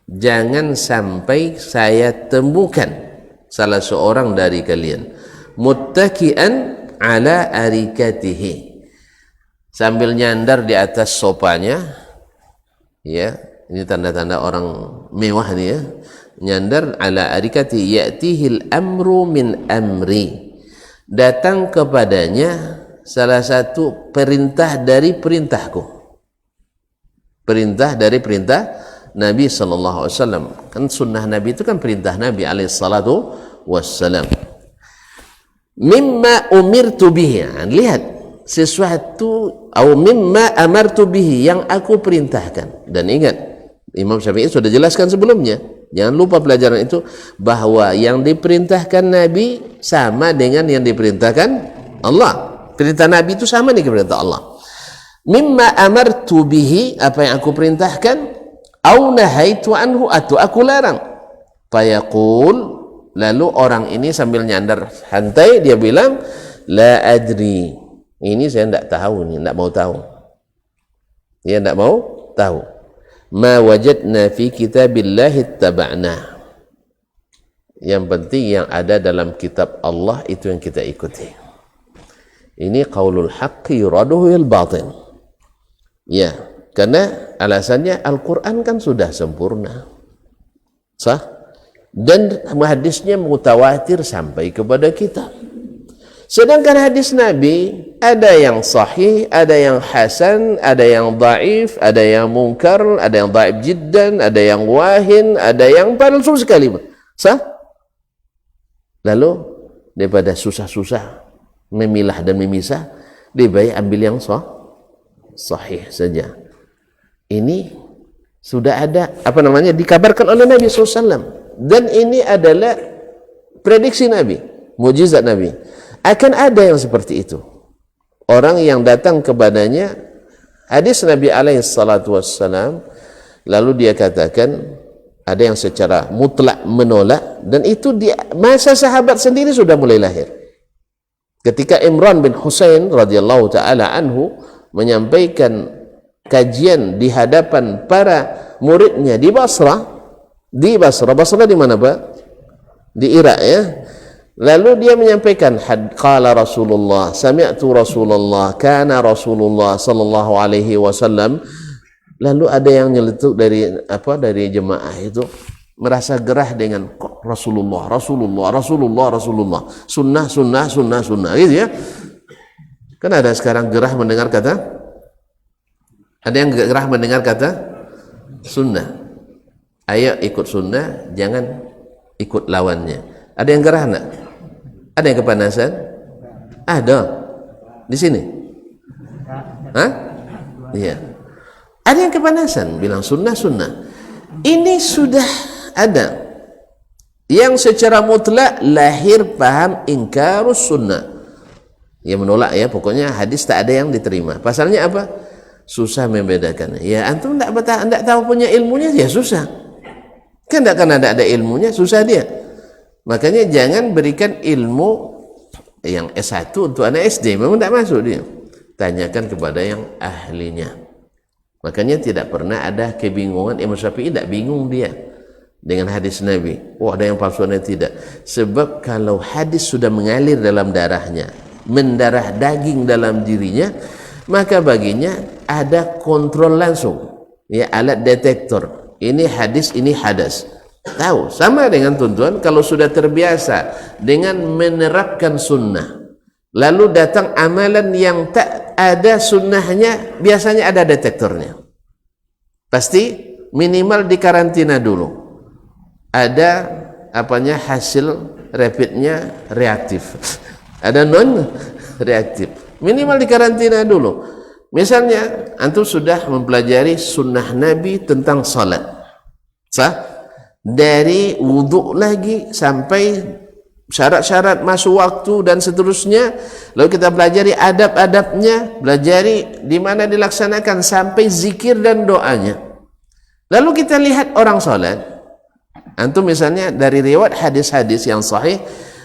jangan sampai saya temukan salah seorang dari kalian muttaki'an ala arikatihi, sambil nyandar di atas sopanya, ya, ini tanda-tanda orang mewah nih ya, nyandar ala arikatihi, ya'tihil amru min amri, datang kepadanya salah satu perintah dari perintahku, perintah dari perintah Nabi sallallahu alaihi wasallam. Kan sunnah Nabi itu kan perintah Nabi alaihi salatu wassalam. Mimma umirtu bihi, lihat sesuatu, atau mimma amartu bihi, yang aku perintahkan. Dan ingat, Imam Syafi'i sudah jelaskan sebelumnya, jangan lupa pelajaran itu, bahwa yang diperintahkan Nabi sama dengan yang diperintahkan Allah. Perintah Nabi itu sama dengan perintah Allah. Mimma amartu bihi, apa yang aku perintahkan, au nahaitu anhu, atau aku larang. Fayaqul, lalu orang ini sambil nyandar santai dia bilang, la adri, ini saya tidak tahu, ini tidak mau tahu, dia tidak mau tahu. Ma wajadna fi kitabillahi taba'na, yang penting yang ada dalam kitab Allah itu yang kita ikuti. Ini qaulul haqqi yuraduhu al batin, ya, karena alasannya Al-Quran kan sudah sempurna, sah, dan hadisnya mutawatir sampai kepada kita. Sedangkan hadis Nabi ada yang sahih, ada yang hasan, ada yang dhaif, ada yang munkar, ada yang dhaif jiddan, ada yang wahin, ada yang palsu sekali, sah. Lalu daripada susah-susah memilah dan memisah, lebih baik ambil yang sahih saja. Ini sudah ada dikabarkan oleh Nabi SAW, dan ini adalah prediksi Nabi, mukjizat Nabi. Akan ada yang seperti itu, orang yang datang kepadanya hadis Nabi SAW, lalu dia katakan, ada yang secara mutlak menolak, dan itu di masa sahabat sendiri sudah mulai lahir. Ketika Imran bin Husain radhiyallahu taala anhu menyampaikan kajian di hadapan para muridnya di Basra di mana Pak? Di Irak, ya. Lalu dia menyampaikan, qala Rasulullah, sami'tu Rasulullah, kana Rasulullah sallallahu alaihi wasallam. Lalu ada yang nyeletuk dari jemaah itu merasa gerah dengan kok Rasulullah, sunnah gitu ya. Kan ada sekarang gerah mendengar kata, ada yang gerah mendengar kata sunnah. Ayo ikut sunnah, jangan ikut lawannya. Ada yang gerah enggak? Ada yang kepanasan? Ada. Di sini? Hah? Iya. Ada yang kepanasan bilang sunnah. Ini sudah ada yang secara mutlak lahir paham ingkarus sunnah, yang menolak, ya, pokoknya hadis tak ada yang diterima. Pasalnya apa? Susah membedakan. Ya, antum tak tahu punya ilmunya, ya susah. Kan tak akan ada ilmunya, susah dia. Makanya jangan berikan ilmu yang S1 untuk anak SD, memang tak masuk dia. Tanyakan kepada yang ahlinya. Makanya tidak pernah ada kebingungan. Imam Syafi'i tidak bingung dia dengan hadis Nabi. Ada yang palsu, ada yang tidak. Sebab kalau hadis sudah mengalir dalam darahnya, mendarah daging dalam dirinya, maka baginya ada kontrol langsung, ya, alat detektor. Ini hadis, ini hadas. Tahu, sama dengan tuan-tuan kalau sudah terbiasa dengan menerapkan sunnah, lalu datang amalan yang tak ada sunnahnya, biasanya ada detektornya. Pasti minimal dikarantina dulu. Ada hasil rapidnya reaktif. Ada non reaktif. Minimal dikarantina dulu. Misalnya antum sudah mempelajari sunnah Nabi tentang salat. Sah? Dari wudhu lagi sampai syarat-syarat masuk waktu dan seterusnya. Lalu kita pelajari adab-adabnya, pelajari di mana dilaksanakan sampai zikir dan doanya. Lalu kita lihat orang salat. Antum misalnya dari riwayat hadis-hadis yang sahih,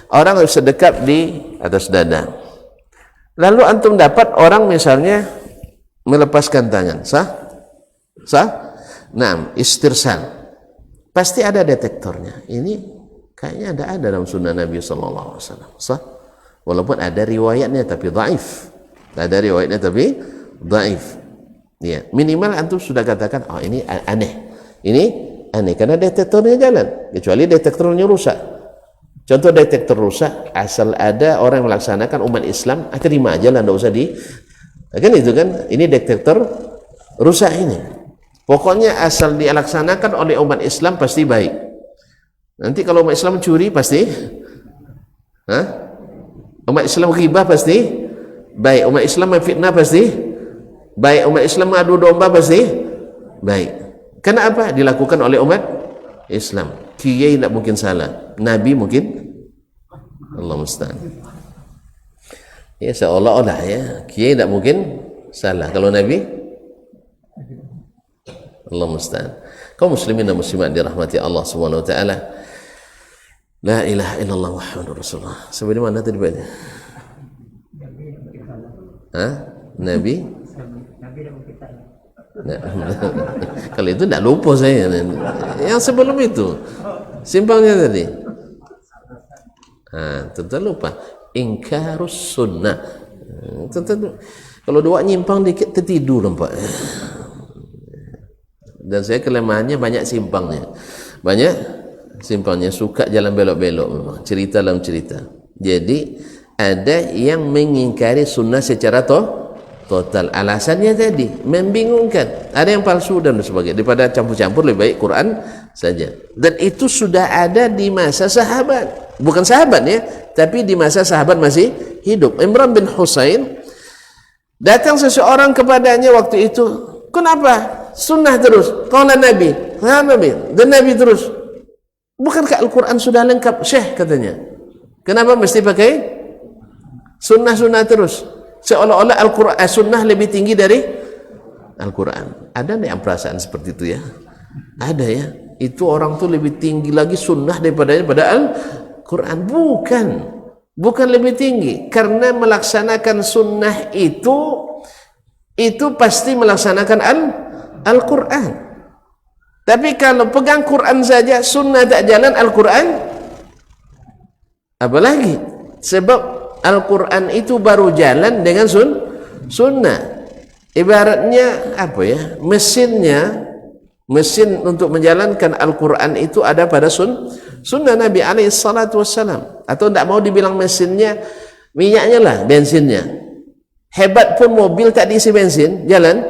orang sedekap di atas dada. Lalu antum dapat orang misalnya melepaskan tangan, sah? Nah, istirsal. Pasti ada detektornya. Ini kayaknya ada dalam sunnah Nabi SAW, sah? Walaupun ada riwayatnya tapi dhaif. Ada riwayatnya tapi dhaif. Ya, minimal antum sudah katakan, ini aneh. Ini aneh karena detektornya jalan. Kecuali detektornya rusak. Contoh detektor rusak, asal ada orang melaksanakan umat Islam, terima aja lah, tidak usah kan itu kan, ini detektor rusak ini. Pokoknya asal dilaksanakan oleh umat Islam pasti baik. Nanti kalau umat Islam curi pasti, umat Islam ghibah pasti baik, umat Islam fitnah pasti baik, umat Islam adu domba pasti baik. Kenapa? Dilakukan oleh umat Islam. Kiai tidak mungkin salah, Nabi mungkin, Allah musta'an. Ya seolah-olah ya, kiai tidak mungkin salah. Kalau Nabi, Allah musta'an. Kaum muslimin dan muslimat dirahmati Allah Subhanahu wa taala. La ilaha illallah Muhammadur Rasulullah. Sampai di mana tadi baca? Nabi? Kalau itu tidak lupa saya. Yang sebelum itu simpangnya tadi. Tentu lupa. Ingkarus sunnah. Tentu kalau dua nyimpang dikit tertidur nampak. Dan saya kelemahannya banyak simpangnya. Banyak simpangnya, suka jalan belok-belok memang. Cerita dalam cerita. Jadi ada yang mengingkari sunnah secara total. Alasannya tadi membingungkan. Ada yang palsu dan sebagainya. Daripada campur-campur lebih baik Quran saja. Dan itu sudah ada di masa sahabat. bukan sahabat ya, tapi di masa sahabat masih hidup. Imran bin Husain, datang seseorang kepadanya waktu itu, kenapa sunnah terus? Qala Nabi, dan Nabi terus. Bukankah Al-Quran sudah lengkap? Syekh katanya, kenapa mesti pakai sunnah-sunnah terus? Seolah-olah Al-Quran, sunnah lebih tinggi dari Al-Quran. Ada yang perasaan seperti itu ya? Ada ya? Itu orang tuh lebih tinggi lagi sunnah daripada Al-Quran. Bukan lebih tinggi, karena melaksanakan sunnah itu pasti melaksanakan Al-Quran. Tapi kalau pegang Quran saja, sunnah tak jalan, Al-Quran apalagi? Sebab Al-Quran itu baru jalan dengan sunnah. Ibaratnya apa ya? Mesin untuk menjalankan Al-Quran itu ada pada sunnah Nabi SAW. Atau tidak mau dibilang mesinnya, minyaknya lah, bensinnya. Hebat pun mobil tak diisi bensin, jalan,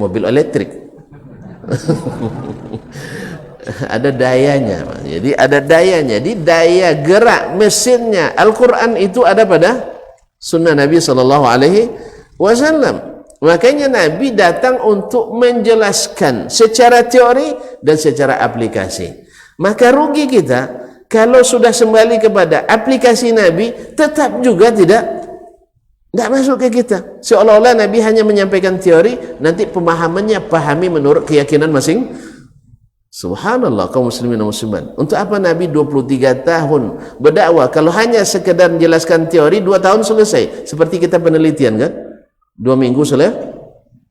mobil elektrik. Ada dayanya, jadi ada dayanya, di daya gerak mesinnya Al-Quran itu ada pada sunnah Nabi SAW. Makanya Nabi datang untuk menjelaskan secara teori dan secara aplikasi. Maka rugi kita kalau sudah kembali kepada aplikasi Nabi, tetap juga tidak masuk ke kita. Seolah-olah Nabi hanya menyampaikan teori, nanti pemahamannya pahami menurut keyakinan masing. Subhanallah, kaum muslimin dan muslimat. Untuk apa Nabi 23 tahun berdakwah kalau hanya sekedar menjelaskan teori? 2 tahun selesai. Seperti kita penelitian kan? 2 minggu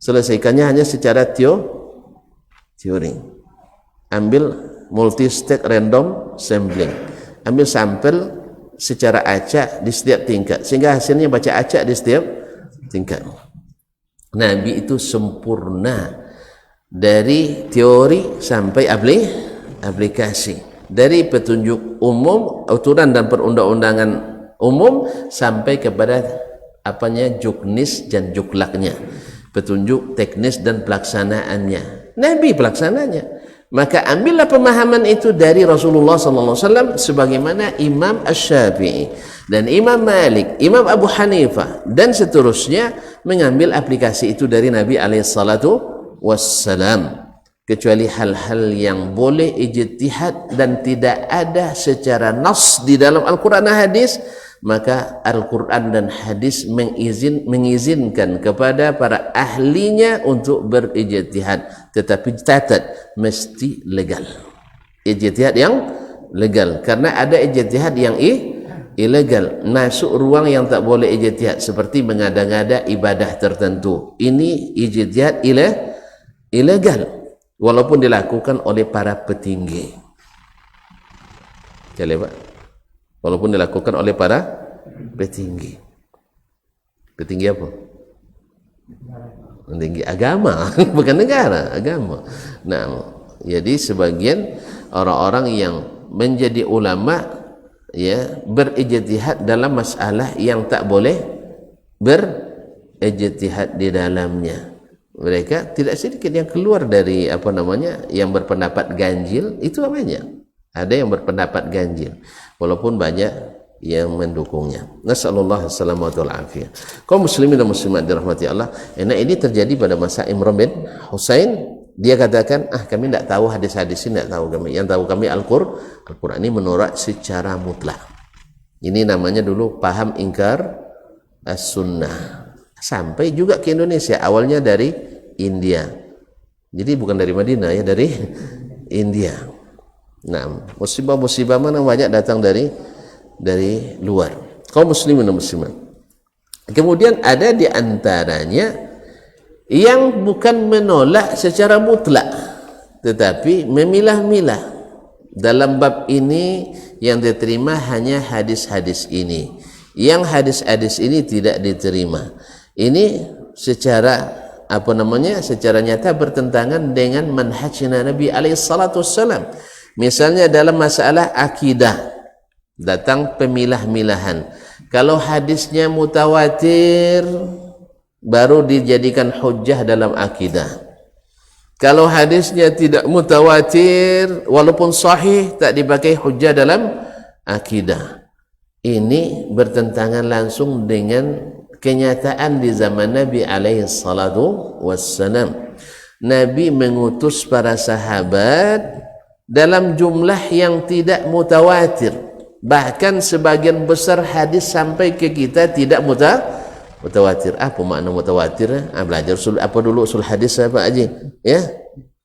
selesaikannya hanya secara teori. Ambil multi-stage random sampling, ambil sampel secara acak di setiap tingkat, sehingga hasilnya baca acak di setiap tingkat. Nabi itu sempurna dari teori sampai aplikasi, dari petunjuk umum, aturan dan perundang-undangan umum sampai kepada juknis dan juklaknya, petunjuk teknis dan pelaksanaannya. Nabi pelaksananya. Maka ambillah pemahaman itu dari Rasulullah SAW, sebagaimana Imam Asy-Syafi'i dan Imam Malik, Imam Abu Hanifah dan seterusnya mengambil aplikasi itu dari Nabi SAW. Kecuali hal-hal yang boleh ijtihad dan tidak ada secara nas di dalam Al-Quran dan hadis, maka Al-Quran dan hadis mengizinkan kepada para ahlinya untuk berijtihad, tetapi catat mesti legal, ijtihad yang legal, karena ada ijtihad yang ilegal, masuk ruang yang tak boleh ijtihad, seperti mengada-ngada ibadah tertentu. Ini ijtihad ilegal walaupun dilakukan oleh para petinggi. Pak, walaupun dilakukan oleh para petinggi apa? Petinggi agama, bukan negara, agama. Nah, jadi sebagian orang-orang yang menjadi ulama ya berijtihad dalam masalah yang tak boleh berijtihad di dalamnya. Mereka tidak sedikit yang keluar dari yang berpendapat ganjil, itu banyak. Ada yang berpendapat ganjil, walaupun banyak yang mendukungnya. Nasallallahu alaihi wasallam. Kaum muslimin dan muslimat dirahmati Allah. Ini terjadi pada masa Imran bin Husain. Dia katakan, kami tidak tahu hadis-hadis ini, tidak tahu kami. Yang tahu kami Al-Quran ini menurut secara mutlak. Ini namanya dulu paham ingkar as-sunnah. Sampai juga ke Indonesia, awalnya dari India. Jadi bukan dari Madinah ya, dari India. Nah, musibah-musibah mana banyak datang dari luar. Kaum muslimin dan muslimat. Kemudian ada di antaranya yang bukan menolak secara mutlak, tetapi memilah-milah. Dalam bab ini yang diterima hanya hadis-hadis ini, yang hadis-hadis ini tidak diterima. Ini secara secara nyata bertentangan dengan manhajnya Nabi SAW. Misalnya dalam masalah akidah, datang pemilah-milahan. Kalau hadisnya mutawatir, baru dijadikan hujjah dalam akidah. Kalau hadisnya tidak mutawatir, walaupun sahih, tak dipakai hujjah dalam akidah. Ini bertentangan langsung dengan kenyataan di zaman Nabi alaihi salatu wassalam. Nabi mengutus para sahabat dalam jumlah yang tidak mutawatir. Bahkan sebagian besar hadis sampai ke kita tidak mutawatir. Apa makna mutawatir? Belajar apa dulu usul hadis Pak Haji? Ya.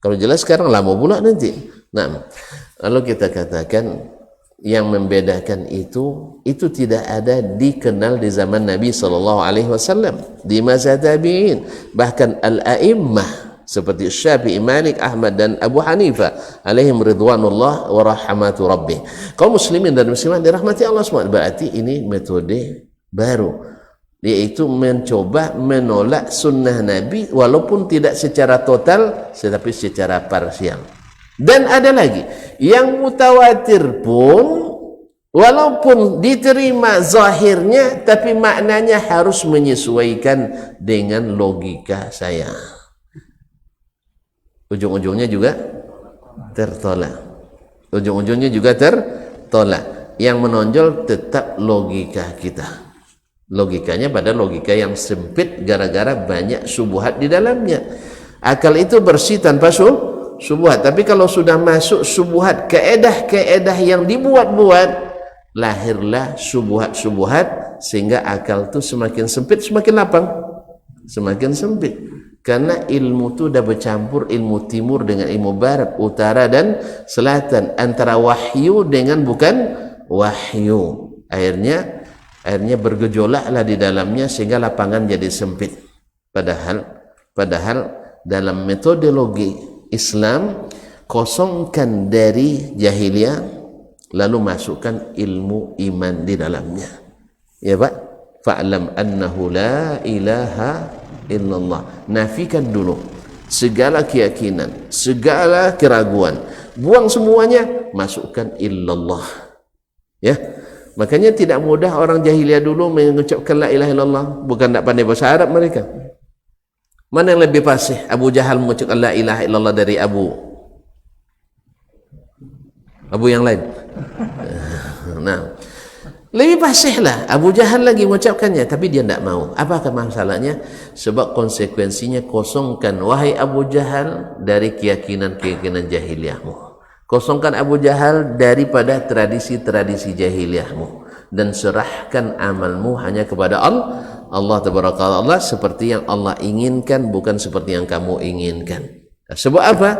Kalau jelas sekarang lama pula nanti. Nah, lalu kita katakan yang membedakan itu tidak ada dikenal di zaman Nabi SAW, di masa tabi'in. Bahkan al-a'immah seperti Syafi'i, Malik, Ahmad dan Abu Hanifah alaihim ridwanullah wa rahmatu rabbih. Kaum muslimin dan muslimat dirahmati Allah SWT, berarti ini metode baru, yaitu mencoba menolak sunnah Nabi walaupun tidak secara total tetapi secara parsial. Dan ada lagi yang mutawatir pun walaupun diterima zahirnya tapi maknanya harus menyesuaikan dengan logika saya, ujung-ujungnya juga tertolak. Ujung-ujungnya juga tertolak. Yang menonjol tetap logika kita. Logikanya pada logika yang sempit gara-gara banyak syubhat di dalamnya. Akal itu bersih tanpa syubhat. Tapi kalau sudah masuk syubhat, keedah-keedah yang dibuat-buat, lahirlah syubhat-syubhat sehingga akal itu semakin sempit, semakin lapang, semakin sempit. Karena ilmu itu dah bercampur, ilmu timur dengan ilmu barat, utara dan selatan, antara wahyu dengan bukan wahyu. Akhirnya bergejolaklah di dalamnya sehingga lapangan jadi sempit. Padahal dalam metodologi Islam, kosongkan dari jahiliyah lalu masukkan ilmu iman di dalamnya. Ya Pak, fa'lam annahu la ilaha illallah. Nafikan dulu segala keyakinan, segala keraguan, buang semuanya, masukkan illallah. Ya, makanya tidak mudah orang jahiliyah dulu mengucapkan la ilaha illallah, bukan tak pandai bahasa Arab mereka. Mana yang lebih fasih, Abu Jahal mengucapkan la ilaha illallah dari Abu yang lain? Nah, lebih fasihlah Abu Jahal lagi mengucapkannya, tapi dia tidak mau. Apakah masalahnya? Sebab konsekuensinya, kosongkan wahai Abu Jahal dari keyakinan-keyakinan jahiliyahmu, kosongkan Abu Jahal daripada tradisi-tradisi jahiliyahmu, dan serahkan amalmu hanya kepada Allah tabaraka Allah, seperti yang Allah inginkan, bukan seperti yang kamu inginkan. Sebab apa?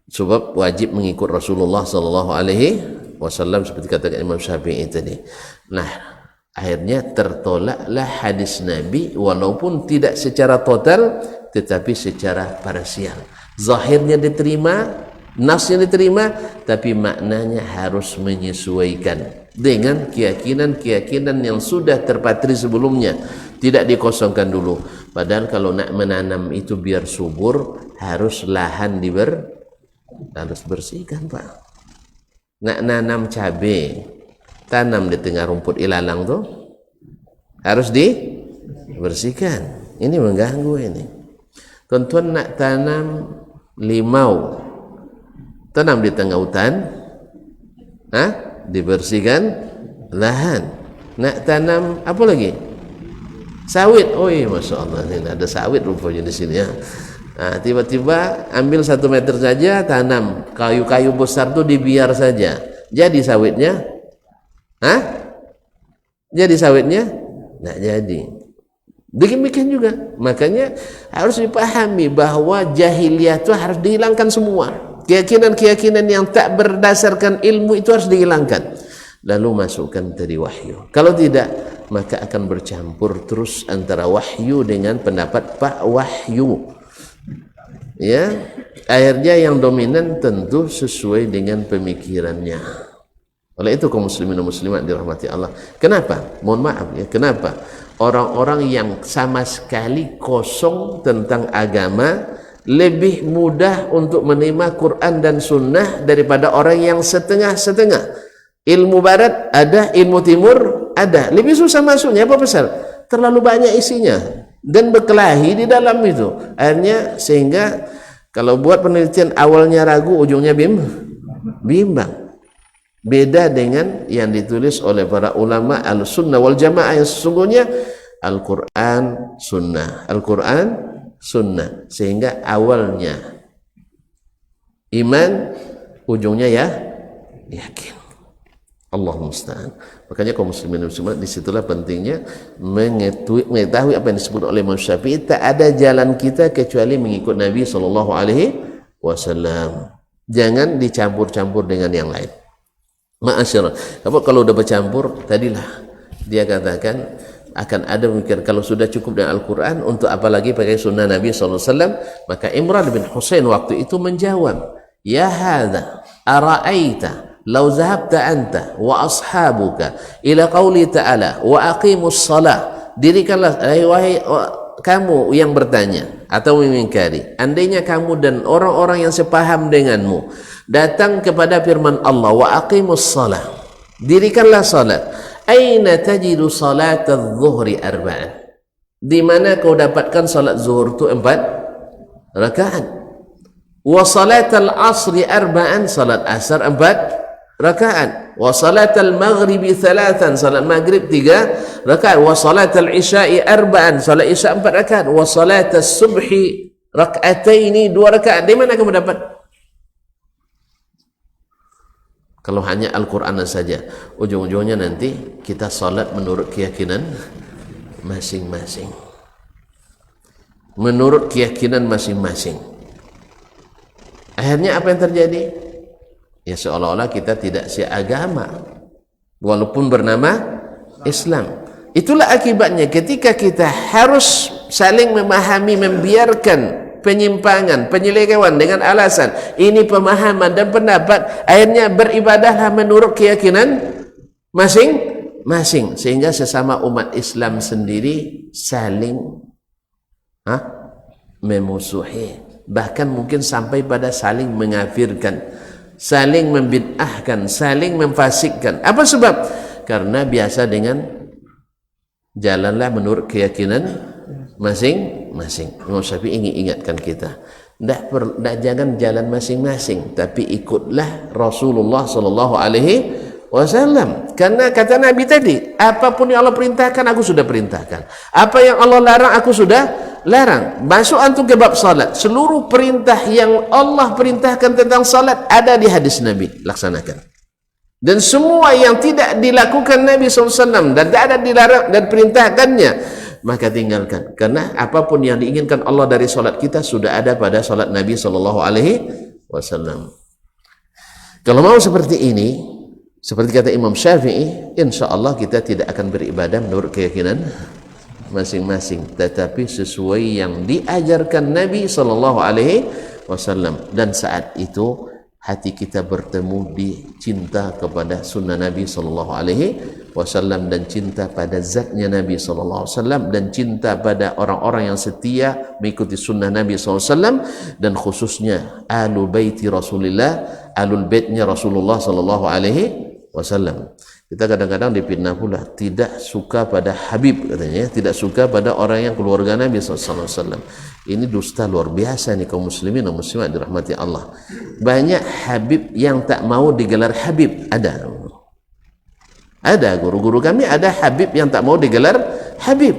Sebab wajib mengikut Rasulullah sallallahu alaihi wasallam seperti katakan Imam Syafi'i tadi. Nah, akhirnya tertolaklah hadis Nabi walaupun tidak secara total tetapi secara parsial. Zahirnya diterima, nasnya diterima, tapi maknanya harus menyesuaikan dengan keyakinan-keyakinan yang sudah terpatri sebelumnya, tidak dikosongkan dulu. Padahal kalau nak menanam itu biar subur, harus lahan harus bersihkan Pak. Nak nanam cabai, tanam di tengah rumput ilalang tuh, harus dibersihkan. Ini mengganggu ini. Tuan-tuan nak tanam limau, tanam di tengah hutan, dibersihkan lahan. Nak tanam apa lagi? Sawit. Oh iya, masya Allah, ini ada sawit rupanya di sini ya. Nah, tiba-tiba ambil 1 meter saja, tanam kayu-kayu besar tuh dibiar saja. Jadi sawitnya? Jadi sawitnya? Nggak jadi. Demikian juga. Makanya harus dipahami bahwa jahiliyah itu harus dihilangkan semua. Keyakinan-keyakinan yang tak berdasarkan ilmu itu harus dihilangkan. Lalu masukkan dari wahyu. Kalau tidak, maka akan bercampur terus antara wahyu dengan pendapat Pak Wahyu. Ya, akhirnya yang dominan tentu sesuai dengan pemikirannya. Oleh itu kaum muslimin dan muslimat dirahmati Allah. Kenapa? Mohon maaf ya, kenapa? Orang-orang yang sama sekali kosong tentang agama lebih mudah untuk menerima Quran dan Sunnah daripada orang yang setengah-setengah. Ilmu barat ada, ilmu timur ada. Lebih susah masuknya, apa besar? Terlalu banyak isinya dan berkelahi di dalam itu. Akhirnya sehingga Kalau buat penelitian awalnya ragu, ujungnya bimbang. Beda dengan yang ditulis oleh para ulama al-sunnah wal jamaah yang sesungguhnya Al-Quran sunnah, Al-Quran sunnah, sehingga awalnya iman, ujungnya yakin. Allahumma musta'an. Makanya kaum muslimin dan muslimat, disitulah pentingnya mengetahui apa yang disebut oleh Imam Syafi'i, tak ada jalan kita kecuali mengikut Nabi SAW. Jangan dicampur-campur dengan yang lain. Ma'asyarah, kalau udah bercampur, tadilah dia katakan akan ada mungkin kalau sudah cukup dengan Al-Quran, untuk apa lagi pakai sunnah Nabi SAW. Maka Imran bin Husain waktu itu menjawab, ya hadha ara'aita law zahabta anta wa ashabuka ila qawli ta'ala wa aqimus salah. Dirikanlah, wahai kamu yang bertanya atau mengingkari, andainya kamu dan orang-orang yang sepaham denganmu datang kepada firman Allah, wa aqimus salah, dirikanlah salat. Aina tajidu salat adh-dhuhri arba'an, di mana kau dapatkan salat zuhur itu 4 rakaat. Wa salat al-asri arba'an, salat asar 4 rakaat. Wa salat al-maghribi 3, salat maghrib 3 rakaat. Wa salat al-isya'i arba'an, salat isya' 4 rakaat. Wa salat as-subhi rak'ataini 2 rakaat. Di mana kamu dapat? Kalau hanya Al-Quran saja, ujung-ujungnya nanti kita salat menurut keyakinan masing-masing. Menurut keyakinan masing-masing. Akhirnya apa yang terjadi? Ya seolah-olah kita tidak seagama, walaupun bernama Islam. Itulah akibatnya ketika kita harus saling memahami, membiarkan penyimpangan, penyelewengan dengan alasan ini pemahaman dan pendapat, akhirnya beribadahlah menurut keyakinan masing-masing, sehingga sesama umat Islam sendiri saling memusuhi, bahkan mungkin sampai pada saling mengafirkan, saling membid'ahkan, saling memfasikkan. Apa sebab? Karena biasa dengan jalanlah menurut keyakinan masing-masing. Imam Syafi'i ingin ingatkan kita, jangan jalan masing-masing, tapi ikutlah Rasulullah SAW. Karena kata Nabi tadi, apapun yang Allah perintahkan, aku sudah perintahkan. Apa yang Allah larang, aku sudah larang. Masuk antum ke bab salat, seluruh perintah yang Allah perintahkan tentang salat ada di hadis Nabi, laksanakan. Dan semua yang tidak dilakukan Nabi SAW dan tidak ada dilarang dan perintahkannya, maka tinggalkan. Karena apapun yang diinginkan Allah dari salat kita sudah ada pada salat Nabi SAW. Kalau mau seperti ini, seperti kata Imam Syafi'i, insya Allah kita tidak akan beribadah menurut keyakinan masing-masing, tetapi sesuai yang diajarkan Nabi SAW. Dan saat itu hati kita bertemu di cinta kepada sunnah Nabi SAW, dan cinta pada zatnya Nabi SAW, dan cinta pada orang-orang yang setia mengikuti sunnah Nabi SAW, dan khususnya alul baiti Rasulullah, alul baitnya Rasulullah SAW. Kita kadang-kadang dipitnah pula, tidak suka pada Habib, katanya, tidak suka pada orang yang keluarga Nabi SAW. Ini dusta luar biasa nih kaum muslimin dan muslimat dirahmati Allah. Banyak Habib yang tak mau digelar Habib. Ada guru-guru kami, ada Habib yang tak mau digelar Habib.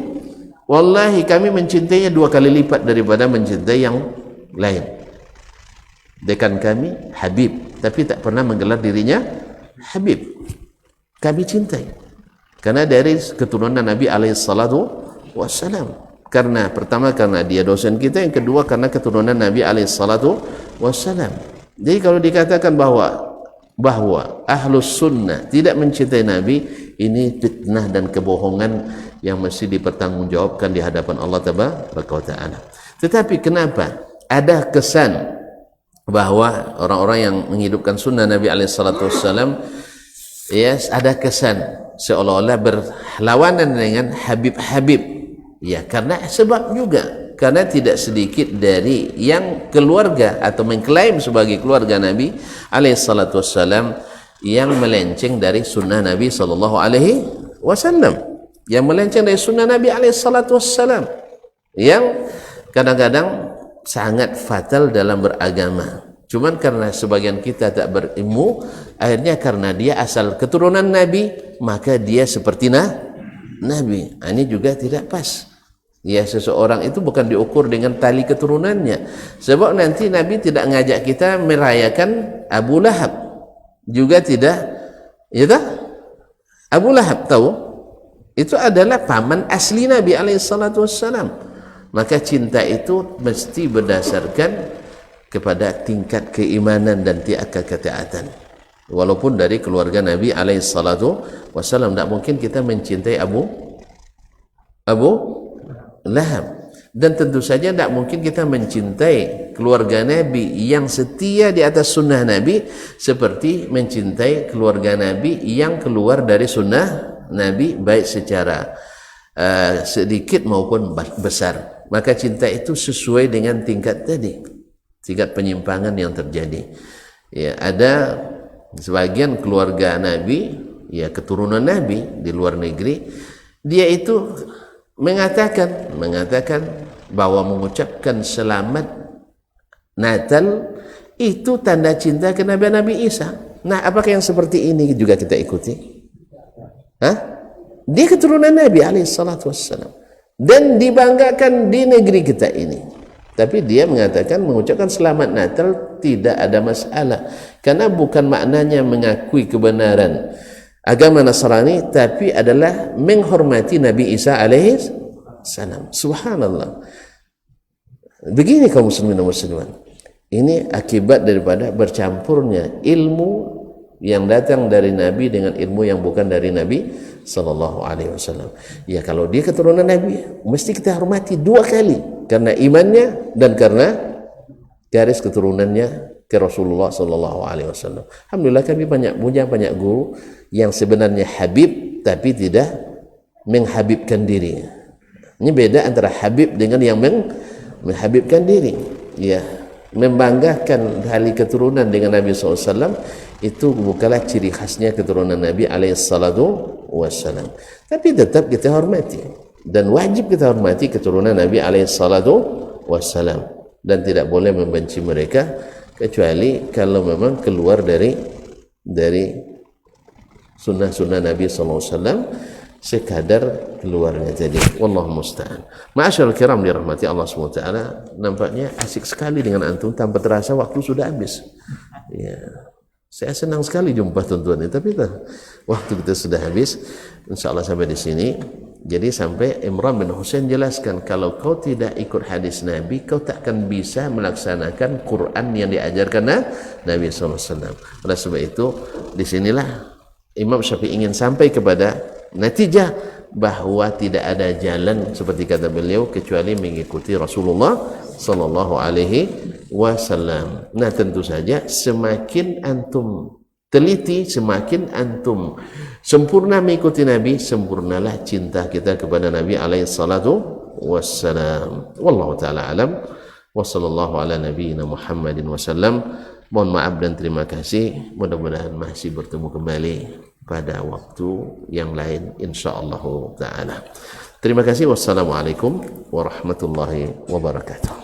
Wallahi kami mencintainya 2 kali lipat daripada mencintai yang lain. Dekan kami Habib, tapi tak pernah menggelar dirinya Habib. Kami cintai karena dari keturunan Nabi SAW. Karena pertama karena dia dosen kita, yang kedua karena keturunan Nabi SAW. Jadi kalau dikatakan bahwa ahlus sunnah tidak mencintai Nabi, ini fitnah dan kebohongan yang mesti dipertanggungjawabkan di hadapan Allah Tabaraka wa Ta'ala. Tetapi kenapa ada kesan bahwa orang-orang yang menghidupkan sunnah Nabi SAW, ada kesan seolah-olah berlawanan dengan Habib-Habib? Ya, karena sebab juga karena tidak sedikit dari yang keluarga atau mengklaim sebagai keluarga Nabi SAW yang melenceng dari sunnah Nabi SAW, yang melenceng dari sunnah Nabi SAW, yang kadang-kadang sangat fatal dalam beragama. Cuman karena sebagian kita tak berilmu, akhirnya karena dia asal keturunan Nabi, maka dia seperti Nabi. Ini juga tidak pas. Ya, seseorang itu bukan diukur dengan tali keturunannya. Sebab nanti Nabi tidak ngajak kita merayakan Abu Lahab. Juga tidak, ya tak? Abu Lahab tahu? Itu adalah paman asli Nabi SAW. Maka cinta itu mesti berdasarkan kepada tingkat keimanan dan tingkat ketaatan. Walaupun dari keluarga Nabi SAW, tidak mungkin kita mencintai Abu Lahab. Dan tentu saja tidak mungkin kita mencintai keluarga Nabi yang setia di atas sunnah Nabi seperti mencintai keluarga Nabi yang keluar dari sunnah Nabi, baik secara sedikit maupun besar. Maka cinta itu sesuai dengan tingkat tadi, tingkat penyimpangan yang terjadi. Ya, ada sebagian keluarga Nabi, ya keturunan Nabi di luar negeri, dia itu mengatakan bahwa mengucapkan selamat Natal itu tanda cinta ke Nabi Isa. Nah, apakah yang seperti ini juga kita ikuti? Dia keturunan Nabi SAW dan dibanggakan di negeri kita ini. Tapi dia mengatakan mengucapkan selamat Natal tidak ada masalah, karena bukan maknanya mengakui kebenaran agama Nasrani, tapi adalah menghormati Nabi Isa alaihi salam. Subhanallah. Begini kaum muslimin dan muslimat, ini akibat daripada bercampurnya ilmu yang datang dari Nabi dengan ilmu yang bukan dari Nabi sallallahu alaihi wasallam. Ya, kalau dia keturunan Nabi, mesti kita hormati dua kali, karena imannya dan karena garis keturunannya ke Rasulullah sallallahu alaihi wasallam. Alhamdulillah kami punya banyak guru yang sebenarnya habib tapi tidak menghabibkan diri. Ini beda antara habib dengan yang menghabibkan diri. Ya, membanggakan tali keturunan dengan Nabi SAW itu bukanlah ciri khasnya keturunan Nabi SAW. Tapi tetap kita hormati, dan wajib kita hormati keturunan Nabi SAW, dan tidak boleh membenci mereka kecuali kalau memang keluar dari sunnah-sunnah Nabi SAW, sekadar keluarnya tadi. Wallahu musta'an. Ma'asyarul kiram dirahmati Allah SWT, nampaknya asik sekali dengan antum, tanpa terasa waktu sudah habis. Ya, saya senang sekali jumpa tuan-tuan ini, tapi waktu kita sudah habis. InsyaAllah sampai di sini. Jadi sampai Imran bin Husain jelaskan, kalau kau tidak ikut hadis Nabi, kau tak akan bisa melaksanakan Quran yang diajarkan Nabi SAW. Oleh sebab itu, disinilah Imam Syafi'i ingin sampai kepada natijah bahwa tidak ada jalan seperti kata beliau kecuali mengikuti Rasulullah sallallahu alaihi wasallam. Nah, tentu saja semakin antum teliti, semakin antum sempurna mengikuti Nabi, sempurnalah cinta kita kepada Nabi alaihi salatu wassalam. Wallahu taala alam wa sallallahu ala nabiyyina Muhammadin wasallam. Mohon maaf dan terima kasih. Mudah-mudahan masih bertemu kembali pada waktu yang lain insyaallah taala. Terima kasih. Wassalamualaikum warahmatullahi wabarakatuh.